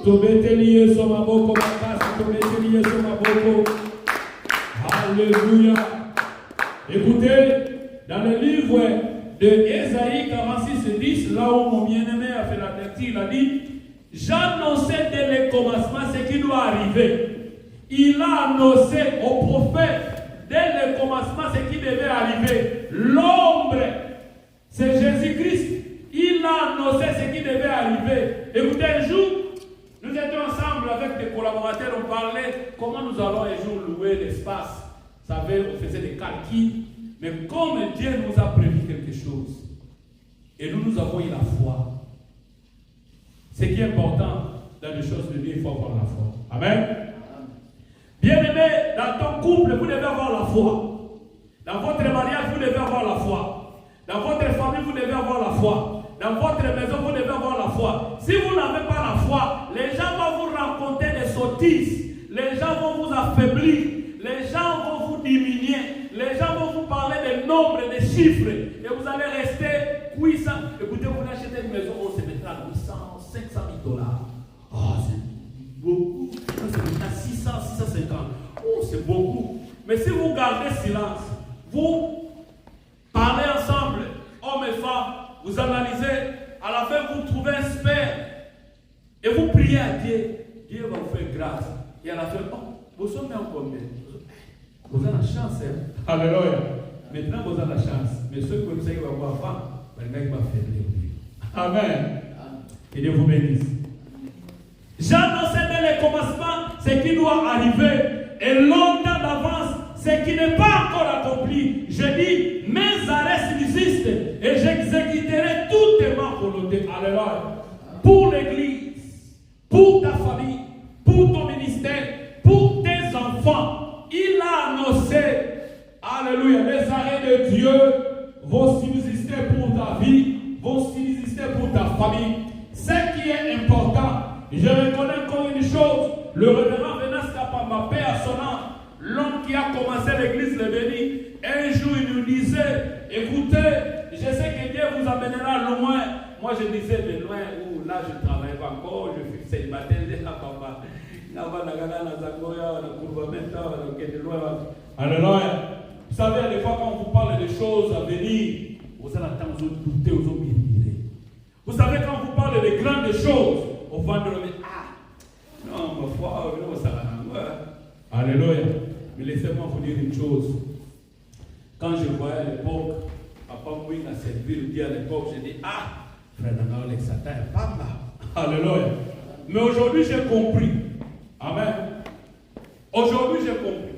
Tobeteli Yesu maboko makasi. Tobeteli Yesu maboko. Alléluia. Écoutez, dans le livre de Ésaïe 46:10, là où mon bien-aimé a fait la lecture, il a dit: j'annonçais dès le commencement ce qui doit arriver. Il a annoncé au prophète dès le commencement ce qui devait arriver. L'ombre, c'est Jésus-Christ. Il a annoncé ce qui devait arriver. Écoutez, un jour, nous étions ensemble avec des collaborateurs, on parlait comment nous allons un jour louer l'espace. Vous savez, on faisait des calculs. Mais comme Dieu nous a prévu quelque chose, et nous avons eu la foi. Ce qui est important dans les choses de Dieu, il faut avoir la foi. Amen. Bien-aimé, dans ton couple, vous devez avoir la foi. Dans votre mariage, vous devez avoir la foi. Dans votre famille, vous devez avoir la foi. Dans votre maison, vous devez avoir la foi. Si vous n'avez pas la foi, les gens vont vous raconter des sottises. Les gens vont vous affaiblir. Les gens vont vous diminuer. Les gens vont vous parler des nombres, des chiffres. Et vous allez rester puissant. Écoutez, vous achetez une maison, on se mettra à 800, 500 000 $. Oh, c'est beaucoup. C'est maintenant 600, 650. Oh, c'est beaucoup. Mais si vous gardez silence, vous parlez ensemble, hommes et femmes, vous analysez, à la fin vous trouvez un sperme et vous priez à Dieu. Dieu va vous faire grâce. Et à la fin, oh, vous sommes en combien? Vous avez la chance, hein? Alléluia. Maintenant, vous avez la chance. Mais ceux que vous savez va voir avant, le mec va faire les. Amen. Que Dieu vous bénisse. J'annonçais dès le commencement ce qui doit arriver et longtemps d'avance ce qui n'est pas encore accompli. Je dis, mes arrêts subsistent et j'exécuterai toutes ma volonté. Alléluia. Pour l'église, pour ta famille, pour ton ministère, pour tes enfants. Il a annoncé, alléluia, les arrêts de Dieu vont subsister pour ta vie, vont subsister pour ta famille. Ce qui est important, je reconnais encore une chose, le révérend Venas Kapamba, paix à son âme, l'homme qui a commencé l'église le béni, un jour il nous disait, écoutez, je sais que Dieu vous amènera loin. Moi je disais de loin où là je ne travaille pas encore, je suis célibataire, papa. Alléluia. Vous savez, des fois quand on vous parle des choses à venir, vous allez attendre, vous douter, vous murmurer. Vous savez, quand on vous parle des grandes choses, on va dire, ah, non, ma foi, ça va. Alléluia. Mais laissez-moi vous dire une chose. Quand je voyais à l'époque, papa Mouine a servi le Dieu à l'époque, j'ai dit, ah, frère Nanaole, Satan est pas mal. Alléluia. Mais aujourd'hui, j'ai compris. Amen. Aujourd'hui, j'ai compris.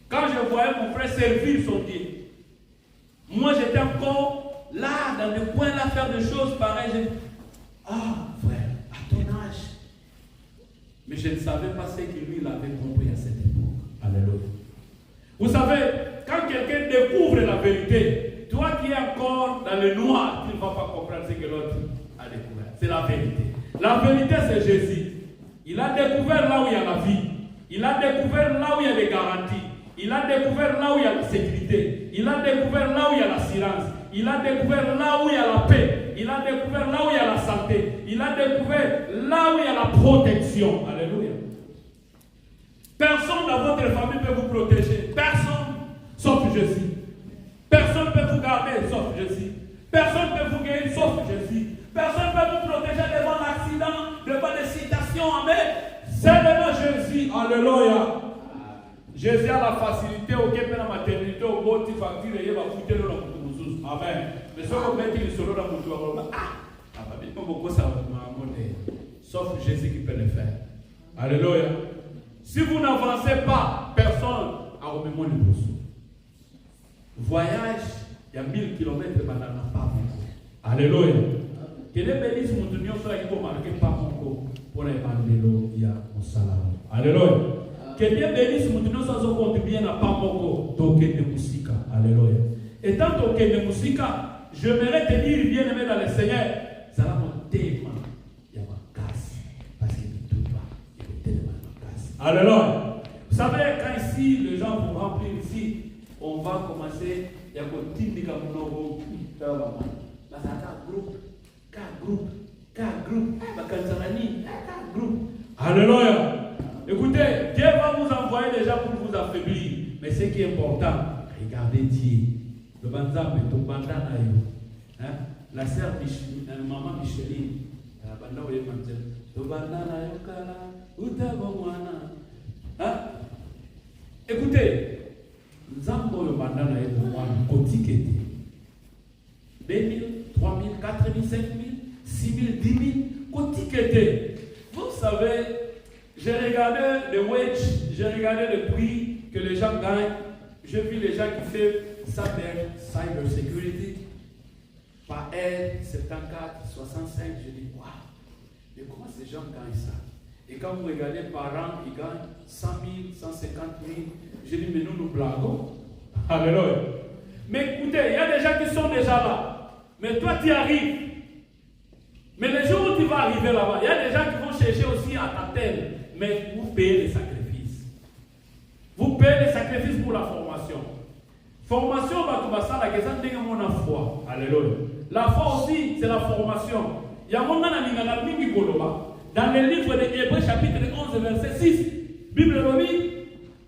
Quand je voyais mon frère servir son Dieu, moi j'étais encore là, dans le coin, là, faire des choses pareilles. Ah, frère, à ton âge. Mais je ne savais pas ce que lui l'avait compris à cette époque. Alléluia. Vous savez, quand quelqu'un découvre la vérité, toi qui es encore dans le noir, tu ne vas pas comprendre ce que l'autre a découvert. C'est la vérité. La vérité, c'est Jésus. Il a découvert là où il y a la vie. Il a découvert là où il y a des garanties. Il a découvert là où il y a la sécurité. Il a découvert là où il y a l'assurance. Il a découvert là où il y a la paix. Il a découvert là où il y a la santé. Il a découvert là où il y a la protection. Alléluia. Personne dans votre famille ne peut vous protéger. Personne, sauf Jésus. Personne ne peut vous garder, sauf Jésus. Personne ne peut vous guérir, sauf Jésus. Personne ne peut vous protéger devant l'accident, devant les citations. Amen. Seulement Jésus. Alléluia. Jésus a la facilité au Québec dans la maternité, au beau petit facture, et il va foutre le nom. Amen. Mais si on met le solo dans le sauf Jésus qui peut le faire. Alléluia. Si vous n'avancez pas, personne a au même le bousseau. Voyage, il y a 1000 km maintenant, pas beaucoup. Alléluia. Que les bénisses mon union soit qui marqué par mon corps pour les bandelos, il y a mon salaire. Alléluia. Que Dieu bénisse nous sans contribuer à Pamoko, token de musique. Alléluia. Et tant token de musique, j'aimerais te dire, bien aimé dans le Seigneur, ça va mon thème. Il y a ma casse. Parce qu'il ne tout pas. Il est tellement ma casse. Alléluia. Vous savez, quand ici, les gens vont remplir ici, on va commencer, il y a un team de Kamunogo. Là, ça a groupe. Groupe. Groupe. Alléluia. Écoutez, Dieu va vous envoyer des gens pour vous affaiblir. Mais ce qui est important, regardez Dieu. Le banzambe, ton bandana. La sœur maman Micheline. Écoutez, Zambo le bandana est pour moi, cotique. 2000, 3000, 4000, 5000, 6000, 10 000, cotique. Vous savez, j'ai regardé le wage, j'ai regardé le prix que les gens gagnent. J'ai vu les gens qui font cyber security par aide 74, 65. Je dis, waouh, mais comment ces gens gagnent ça? Et quand vous regardez par an, ils gagnent 100 000, 150 000. Je dis, mais nous blaguons. Alléluia. Mais écoutez, il y a des gens qui sont déjà là. Mais toi, tu arrives. Mais le jour où tu vas arriver là-bas, il y a des gens qui vont chercher aussi à t'atteindre. Mais vous payez les sacrifices. Vous payez les sacrifices pour la formation. Formation, la foi. Alléluia. La foi aussi, c'est la formation. Il y a un moment dans le livre de Hébreux, chapitre 11, verset 6, Bible le dit,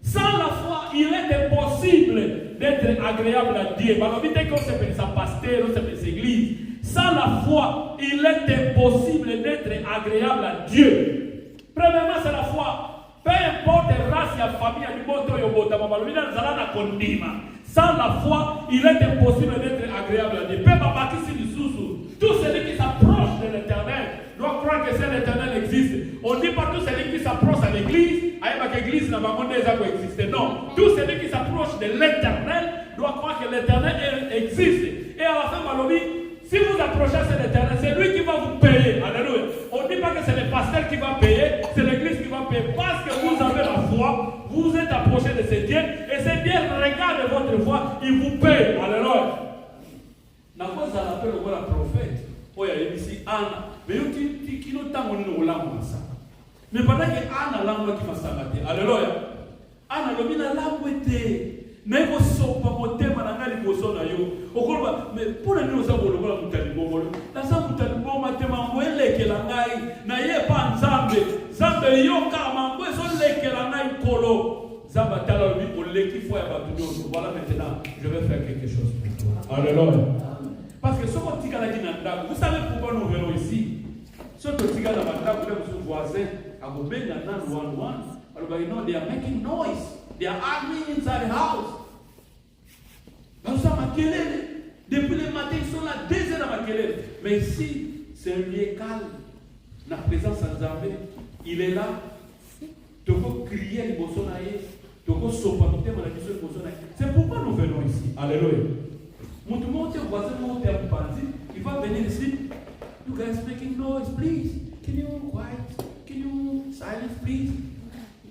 sans la foi, il est impossible d'être agréable à Dieu. Dès qu'on s'appelle sa pasteur, on s'appelle sa église. Sans la foi, il est impossible d'être agréable à Dieu. Premièrement, c'est la foi. Peu importe la race, la famille, sans la foi, il est impossible d'être agréable à Dieu. Tout celui qui s'approche de l'éternel doit croire que c'est l'éternel existe. On dit pas tout celui qui s'approche à l'église, l'église n'a pas existé. Non, tout celui qui s'approche de l'éternel doit croire que l'éternel existe. Et à la fin, si vous approchez de l'éternel, c'est lui qui va vous payer. Alléluia. On ne dit pas que c'est le pasteur qui va payer, c'est l'église qui va payer. Parce que vous avez la foi, vous êtes approché de ce Dieu, et ce Dieu regarde votre foi, il vous paye. Alléluia. Na quoi ça l'appelle le prophète? Oh, il y a ici Anna. Mais qui nous t'a monné au langue ça. Mais pendant que Anna langue qui m'a sabaté. Alléluia. Anna le mina langue était. Mais vous sommes pas monté malanga li boso na yo. Okolba mais pour nous ça bolo bolo mutali bolo. La sa mutali bolo matema ngwele ke la ngai na ye pa nzambe. Nzambe yo ka mambo so leke la ngai kolo. Zamba tala lui pour leki foi ya batu nyoso. Voilà maintenant, je vais faire quelque chose pour toi. Alléluia. Parce que ce qu'on dit vous savez pourquoi nous venons ici? Ce que tu as vous voisin, à Gobé, alors you know they are making noise. They are arguing inside the house. Nous sommes à Kelele. Depuis le matin, ils sont là, 2 heures à Kelele. Mais ici, c'est un lieu calme. La présence de Nzambe, il est là. Tu peux crier les Bossonaïs. Tu peux s'opamiter dans la mission de Bossonaïs. C'est pourquoi nous venons ici. Alléluia. Mon voisin, il va venir ici. You guys making noise, please. Can you quiet? Can you silence, please?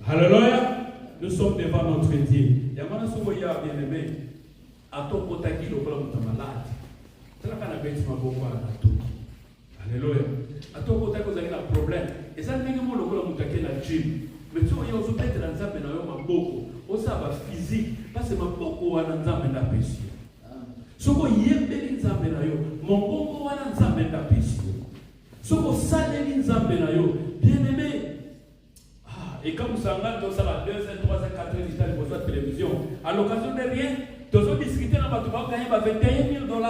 Alléluia. Nous sommes devant notre Dieu. Il y a un souverain bien aimé. À ton potaki, le blanc est malade. C'est là qu'on a besoin de voir à tout. Alléluia. À ton potaki, vous avez un problème. Et ça, n'est pas le blanc est la gym. Mais tu vois, il y a aussi peut-être un zap dans le maboko. Aussi, ça va physique. Parce que maboko, on a un zap dans la péché. Soko yembeli nzambe na yo mongongo wana nzambe ndapesi soko saleli nzambe na yo bien-aimé. Et comme vous savez, dans la 2, 3, 4 états de votre télévision, à l'occasion de rien, tous autres discuter dans votre banque gagner $21 000.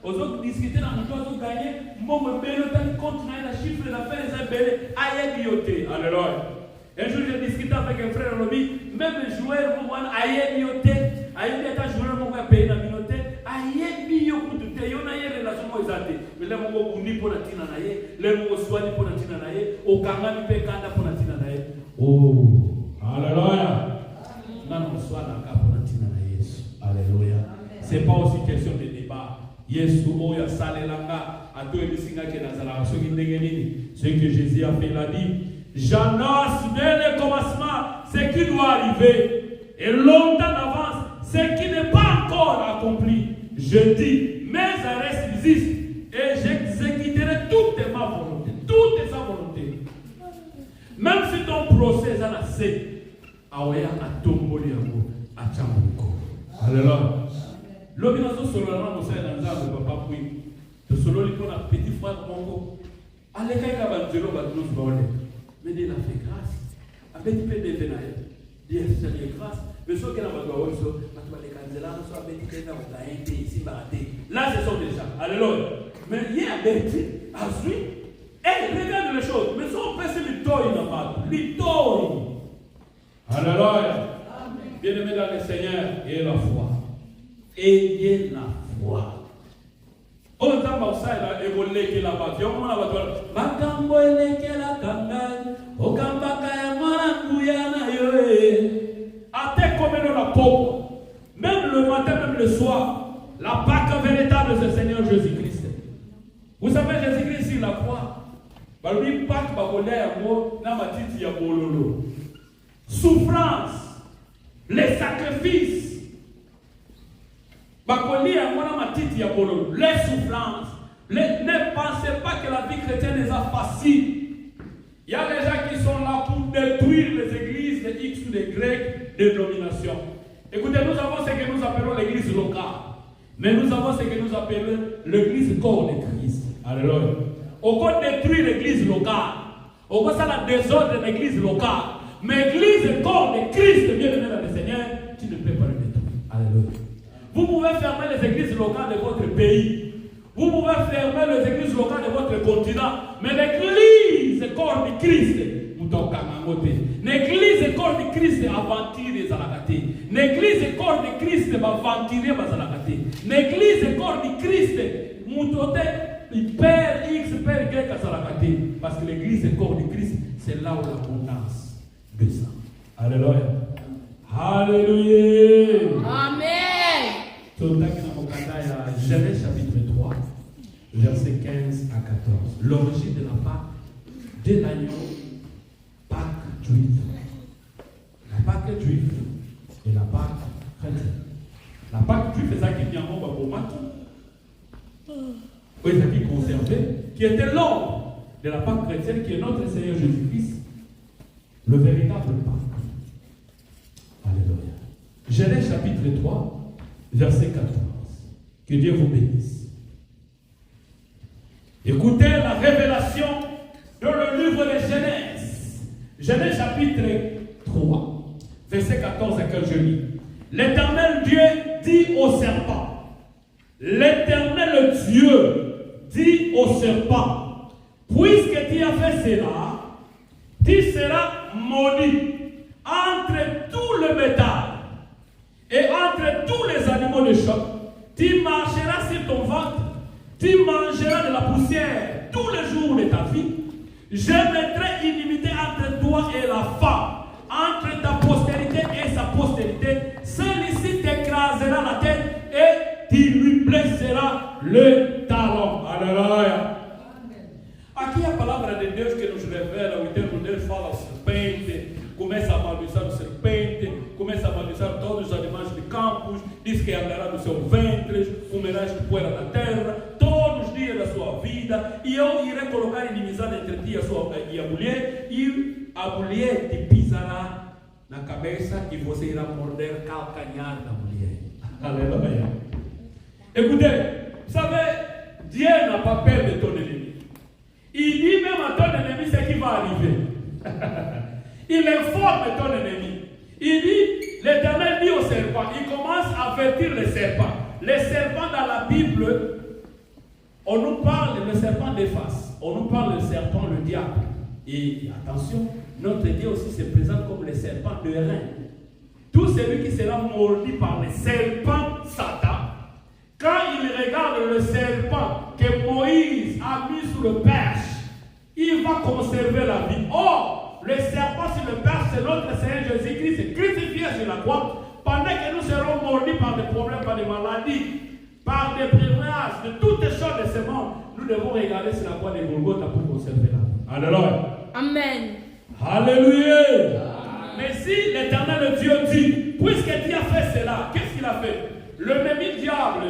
Aux autres discuter dans votre banque gagner mon bébé compte la chiffre d'affaires les bébés aïe bioté. Alléluia. Un jour j'ai discuté avec un frère Roby, même joueur mon aïe bioté, aïe bioté joueur mon payer la minoté. Aïe bioté, yo na ye relation mo ezate. Mais les mon buni pour la tina na ye, les mon soigner pour la tina na ye, au kanga mi pe kanda pour la tina na ye. Oh, alléluia. Non, soit la cap pour la tina na Yesu. Alléluia. C'est pas aussi question de débat. Yesu oya salelanga ato ebisinga ke nazala soki ndenge nini. Ce que Jésus a fait l'a dit. J'annonce dès le commencement ce qui doit arriver. Et longtemps d'avance, ce qui n'est pas encore accompli. Je dis, mes arrêts existent et j'exécuterai toute ma volonté. Toute sa volonté. Même si ton procès est assez, Aouya a tombé à Tchamoukou. Alléluia. L'obéissance sur la langue, c'est dans un papa puis. De solo, il prend un petit frère Congo. Allez, quand il va dire, mais il a fait grâce. Avec un peu de vénère. Il a fait grâce. Mais ce qu'il a fait, là, ce sont des gens. Alléluia. Mais il y a des gens. Ensuite, regarde les choses. Mais si on peut se l'itoyer dans ma l'itoyer. Alléluia. Bien-aimés dans le Seigneur, ayez la foi. Ayez la foi. On t'a pas ça, il a évolué qui l'a battu. On a battu. Makambo eleke la kangai. Okamba kaya mwana kuyana yoe. Ate comme la pauvre. Même le matin, même le soir. La Pâque véritable de ce Seigneur Jésus-Christ. Vous savez, Jésus-Christ, il la croix. Balbi Pâque bakolé ya mo na matiti ya bololo. Souffrance. Les sacrifices. Les souffrances. Ne pensez pas que la vie chrétienne est facile. Il y a des gens qui sont là pour détruire les églises de X ou de Y dénomination. Écoutez, nous avons ce que nous appelons l'église locale. Mais nous avons ce que nous appelons l'église corps de Christ. Alléluia. On peut détruire l'église locale. On peut faire la désordre de l'église locale. Mais l'église corps de Christ, bien aimé dans le Seigneur, tu ne peux pas le détruire. Alléluia. Vous pouvez fermer les églises locales de votre pays. Vous pouvez fermer les églises locales de votre continent. Mais l'église corps de Christ, l'église corps de Christ aventure Zalakate. L'église corps de Christ va aventurer Zalakate. L'église corps de Christ, Moutote, Père X, Père Y à Zalakate. Parce que l'église corps de Christ, c'est là où l'abondance descend. Alléluia. Alléluia. Amen. Genèse chapitre 3, versets 15 à 14. L'origine de la Pâque, de l'agneau, Pâque juive. La Pâque juive et la Pâque chrétienne. La Pâque juive, c'est ça qui vient en bas pour Matou. Oui, c'est ça qui est conservé, qui était l'ombre de la Pâque chrétienne, qui est notre Seigneur Jésus-Christ, le véritable Pâque. Alléluia. Genèse chapitre 3. Verset 14. Que Dieu vous bénisse. Écoutez la révélation dans le livre de Genèse. Genèse chapitre 3. Verset 14 à 15, je lis. L'Éternel Dieu dit au serpent. L'Éternel Dieu dit au serpent. Puisque tu as fait cela, tu seras maudit entre tout le bétail. Et entre tous les animaux de choc, tu marcheras sur ton ventre, tu mangeras de la poussière tous les jours de ta vie. Je mettrai inimité entre toi et la femme, entre ta postérité et sa postérité. Celui-ci t'écrasera la tête et tu lui blesseras le talon. Alléluia. Aqui a palavra de Deus que nos revela, o Eterno Deus fala ao serpente, começa a amaldiçoar o serpente, começa a amaldiçoar todos os animais de campos, diz que andará no seu ventre, comerás de poeira da terra, todos os dias da sua vida, e eu irei colocar inimizade entre ti e a mulher, e a mulher te pisará na cabeça e você irá morder calcanhar da mulher. Alléluia. Écoutez, vous savez, Dieu n'a pas peur de ton ennemi. Il dit même à ton ennemi ce qui va arriver. Il informe ton ennemi. Il dit, l'Éternel dit au serpent, il commence à avertir les serpents. Les serpents dans la Bible, on nous parle le serpent des faces. On nous parle le serpent, le diable. Et attention, notre Dieu aussi se présente comme le serpent de rein. Tout celui qui sera mordu par le serpent Satan, quand il regarde le serpent que Moïse a mis sous le perche, il va conserver la vie. Or, le serpent sur le perche, c'est notre Seigneur Jésus-Christ crucifié sur la croix. Pendant que nous serons mordus par des problèmes, par des maladies, par des privilèges, de toutes les choses de ce monde, nous devons regarder sur la croix de Golgotha pour conserver la vie. Alléluia. Amen. Alléluia. Mais si l'Éternel Dieu dit, puisque tu as fait cela, qu'est-ce qu'il a fait? Le même diable,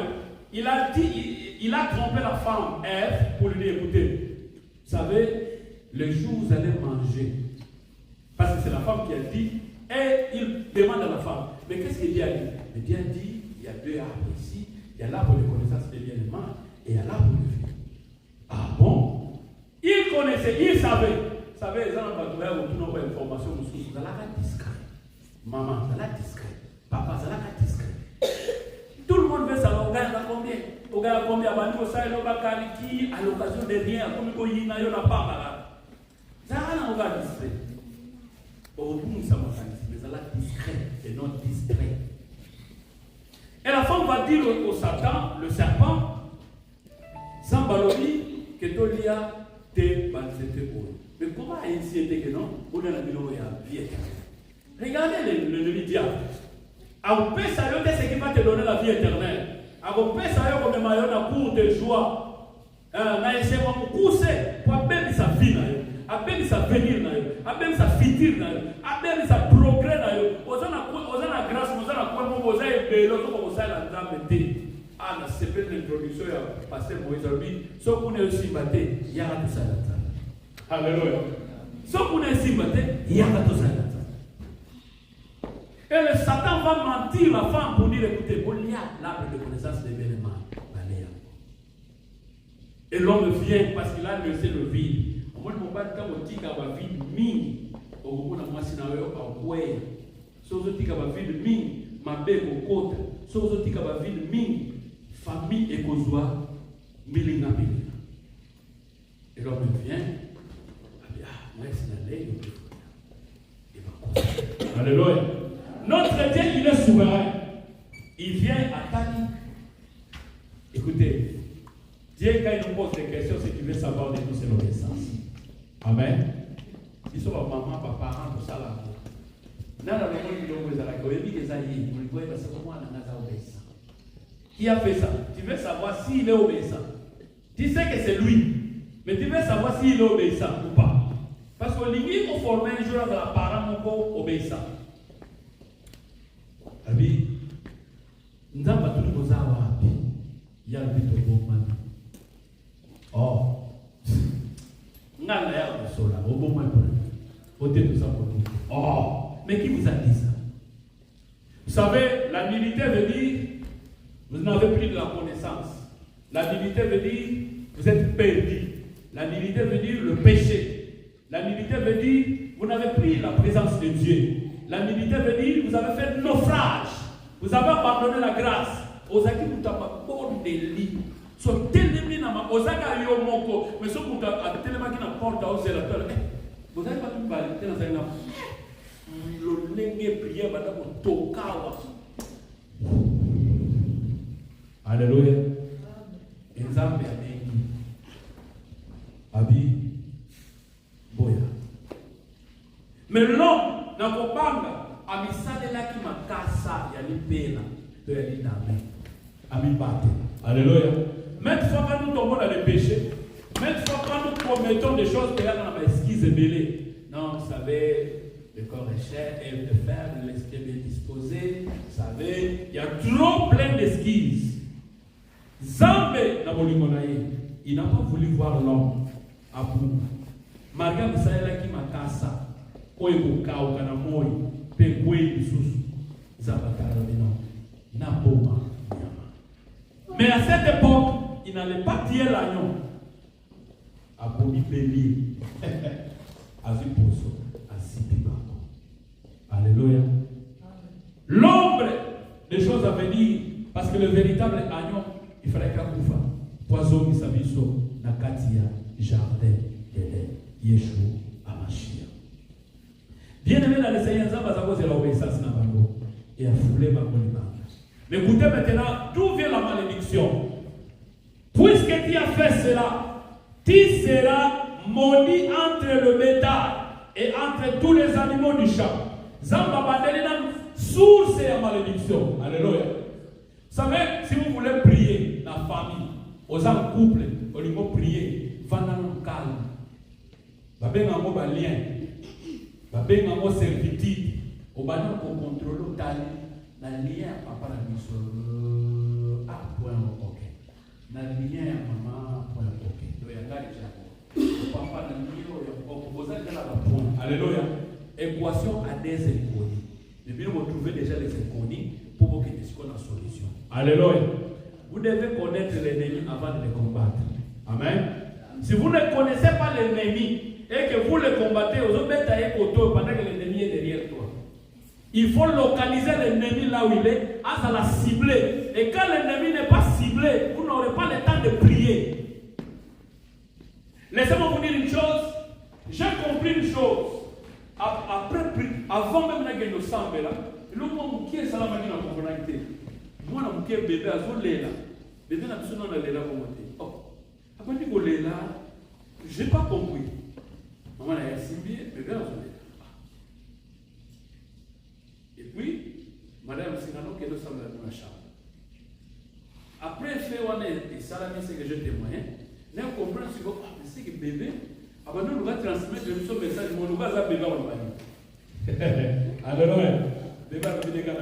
il a trompé la femme, Ève, pour lui dire, écoutez, vous savez, le jour où vous allez manger, parce que c'est la femme qui a dit, et il demande à la femme, mais qu'est-ce que Dieu a dit? Mais Dieu a dit, il y a deux arbres ici, il y a l'arbre de connaissance des bien et des mal, et il y a l'arbre de vie. Ah bon? Il connaissait, il savait. Vous savez, les gens vont trouver aucune information, vous allez être discret. Maman, vous allez être discret. Papa, vous allez être discret. Tout le monde veut savoir, regarde combien? Regarde combien? À l'occasion de rien, comme il y a pas là. Ça va être discret. Mais ça va être discret et non distrait. Et la femme va dire au Satan, le serpent, sans balobi, que tu as tes banzetés pour eux. Mais comment ainsi était que non? On a la vie éternelle. Regardez le diable. A peut savoir ce qui va te donner la vie éternelle. A peut savoir comme maillot na cour de joie. Na essayer de pousser pour bien sa vie na yo. A bien sa venir na yo. A bien sa futur na yo. A bien sa progrès na yo. Ozana grâce, ozana quoi mo ozai belo to ko ozai la nzambe. Ah, na c'est l'introduction ya pasteur Moïse Albi. So qu'on est aussi batté, il y a tout ça là. Alléluia. So qu'on est aussi batté, il y a tout ça là. Et le Satan va mentir la femme pour dire, écoutez, il y a l'arbre de connaissance des bien et des mal. Et l'homme vient parce qu'il a laissé le vide. Moi, je ne sais pas quand on dit qu'il y a un vide mini. Au moment où on a dit so zo tika ba vide mingi mabe kokota so zo tika ba vide mingi famille ekozwa milinga milinga. Et l'homme vient moi c'est la lègue et va. Alléluia. Notre Dieu il est souverain. Il vient à Tani. Écoutez, Dieu quand il nous pose des questions, c'est qu'il veut savoir de nous, c'est l'obéissance. Amen. Ils sont maman, papa, tout ça là. Qui a fait ça? Tu veux savoir s'il est obéissant. Tu sais que c'est lui, mais tu veux savoir s'il est obéissant ou pas. Parce que l'Église faut former un jour de la parent obéissant. Abi, nous avons tout le monde il y a le but de bon man. Oh, nous avons l'air de cela, au bon man pour nous. Oh. Mais qui vous a dit ça? Vous savez, la nullité veut dire vous n'avez plus de la connaissance. La nullité veut dire vous êtes perdu. La nullité veut dire le péché. La nullité veut dire vous n'avez plus la présence de Dieu. La nullité veut dire vous avez fait naufrage. Vous avez abandonné la grâce. Aux acquis vous avez bon délit. So tellement na ma ozaga yo moko mais so vous avez tellement qui na porte au zélateur. Vous n'avez pas tout parlé dans un le nenge prière madame tokawa. Alléluia. Nzambe amengi abi boya. Mais l'homme n'a pas banga amisalela ki makasa ya lipena to ya lidame. Ami bate. Alléluia. Même fois quand nous tombons dans le péché, même fois quand nous commettons des choses que là on a esquisse belé. Non, vous savez, le corps est cher, elle est faible, l'esprit est disposé. Vous savez, il y a trop plein d'esquisses. Zambé, il n'a pas voulu voir l'homme à bout. Maria Moussala qui m'a cassé. Koyko Kao Kanamoy, Pekwe Susu, Zabatara Bino, Napoma. Mais à cette époque, il n'allait pas tirer l'agneau. Abomi Béli, Aziposo, Azipibako. Alléluia. L'ombre des choses à venir, parce que le véritable agneau, il fallait qu'à Koufa, poison qui s'abisso, Nakatia, jardin, Dede, Yeshua, Amashia. Bien aimé dans le Seigneur, ça va cause de l'obéissance dans Bango et à fouler Bango. Mais écoutez maintenant, d'où vient la malédiction? Puisque tu as fait cela, tu seras maudit entre le bétail et entre tous les animaux du champ. Zamba Bandelina, source et malédiction. Alléluia. Vous savez, si vous voulez prier la famille, aux en couple, au niveau prier, vendez un calme. Vous avez un lien. babenga mo servitude. Au bana pour contrôler le talent, la lien papa la mission à point ok. La lien maman point ok. Donc il y a là déjà. Papa la lien on pose déjà la point. Alléluia. Équation à des inconnus. Depuis vous trouvez déjà les inconnus pour que tu aies une solution. Alléluia. Vous devez connaître l'ennemi avant de le combattre. Amen. Si vous ne connaissez pas l'ennemi et que vous le combattez, vous allez mettre autour pendant que l'ennemi est derrière toi. Il faut localiser l'ennemi là où il est, à la cibler. Et quand l'ennemi n'est pas ciblé, vous n'aurez pas le temps de prier. Laissez-moi vous dire une chose. J'ai compris une chose. Après, avant même la guerre de Sambe, le moment qui est salamani dans la communauté, moi, je suis bébé à Zolela. Bébé n'a besoin de l'éla pour monter. Oh, après, je n'ai pas compris. Maman a assimilé, bébé à Zolela. Et puis, madame Sinano qui est dans la chambre. Après, je fais et Salami, c'est que je témoigne. Mais on comprend que c'est que bébé, avant nous, va transmettre le message, nous va bébé à Alléluia. Bébé a bébé à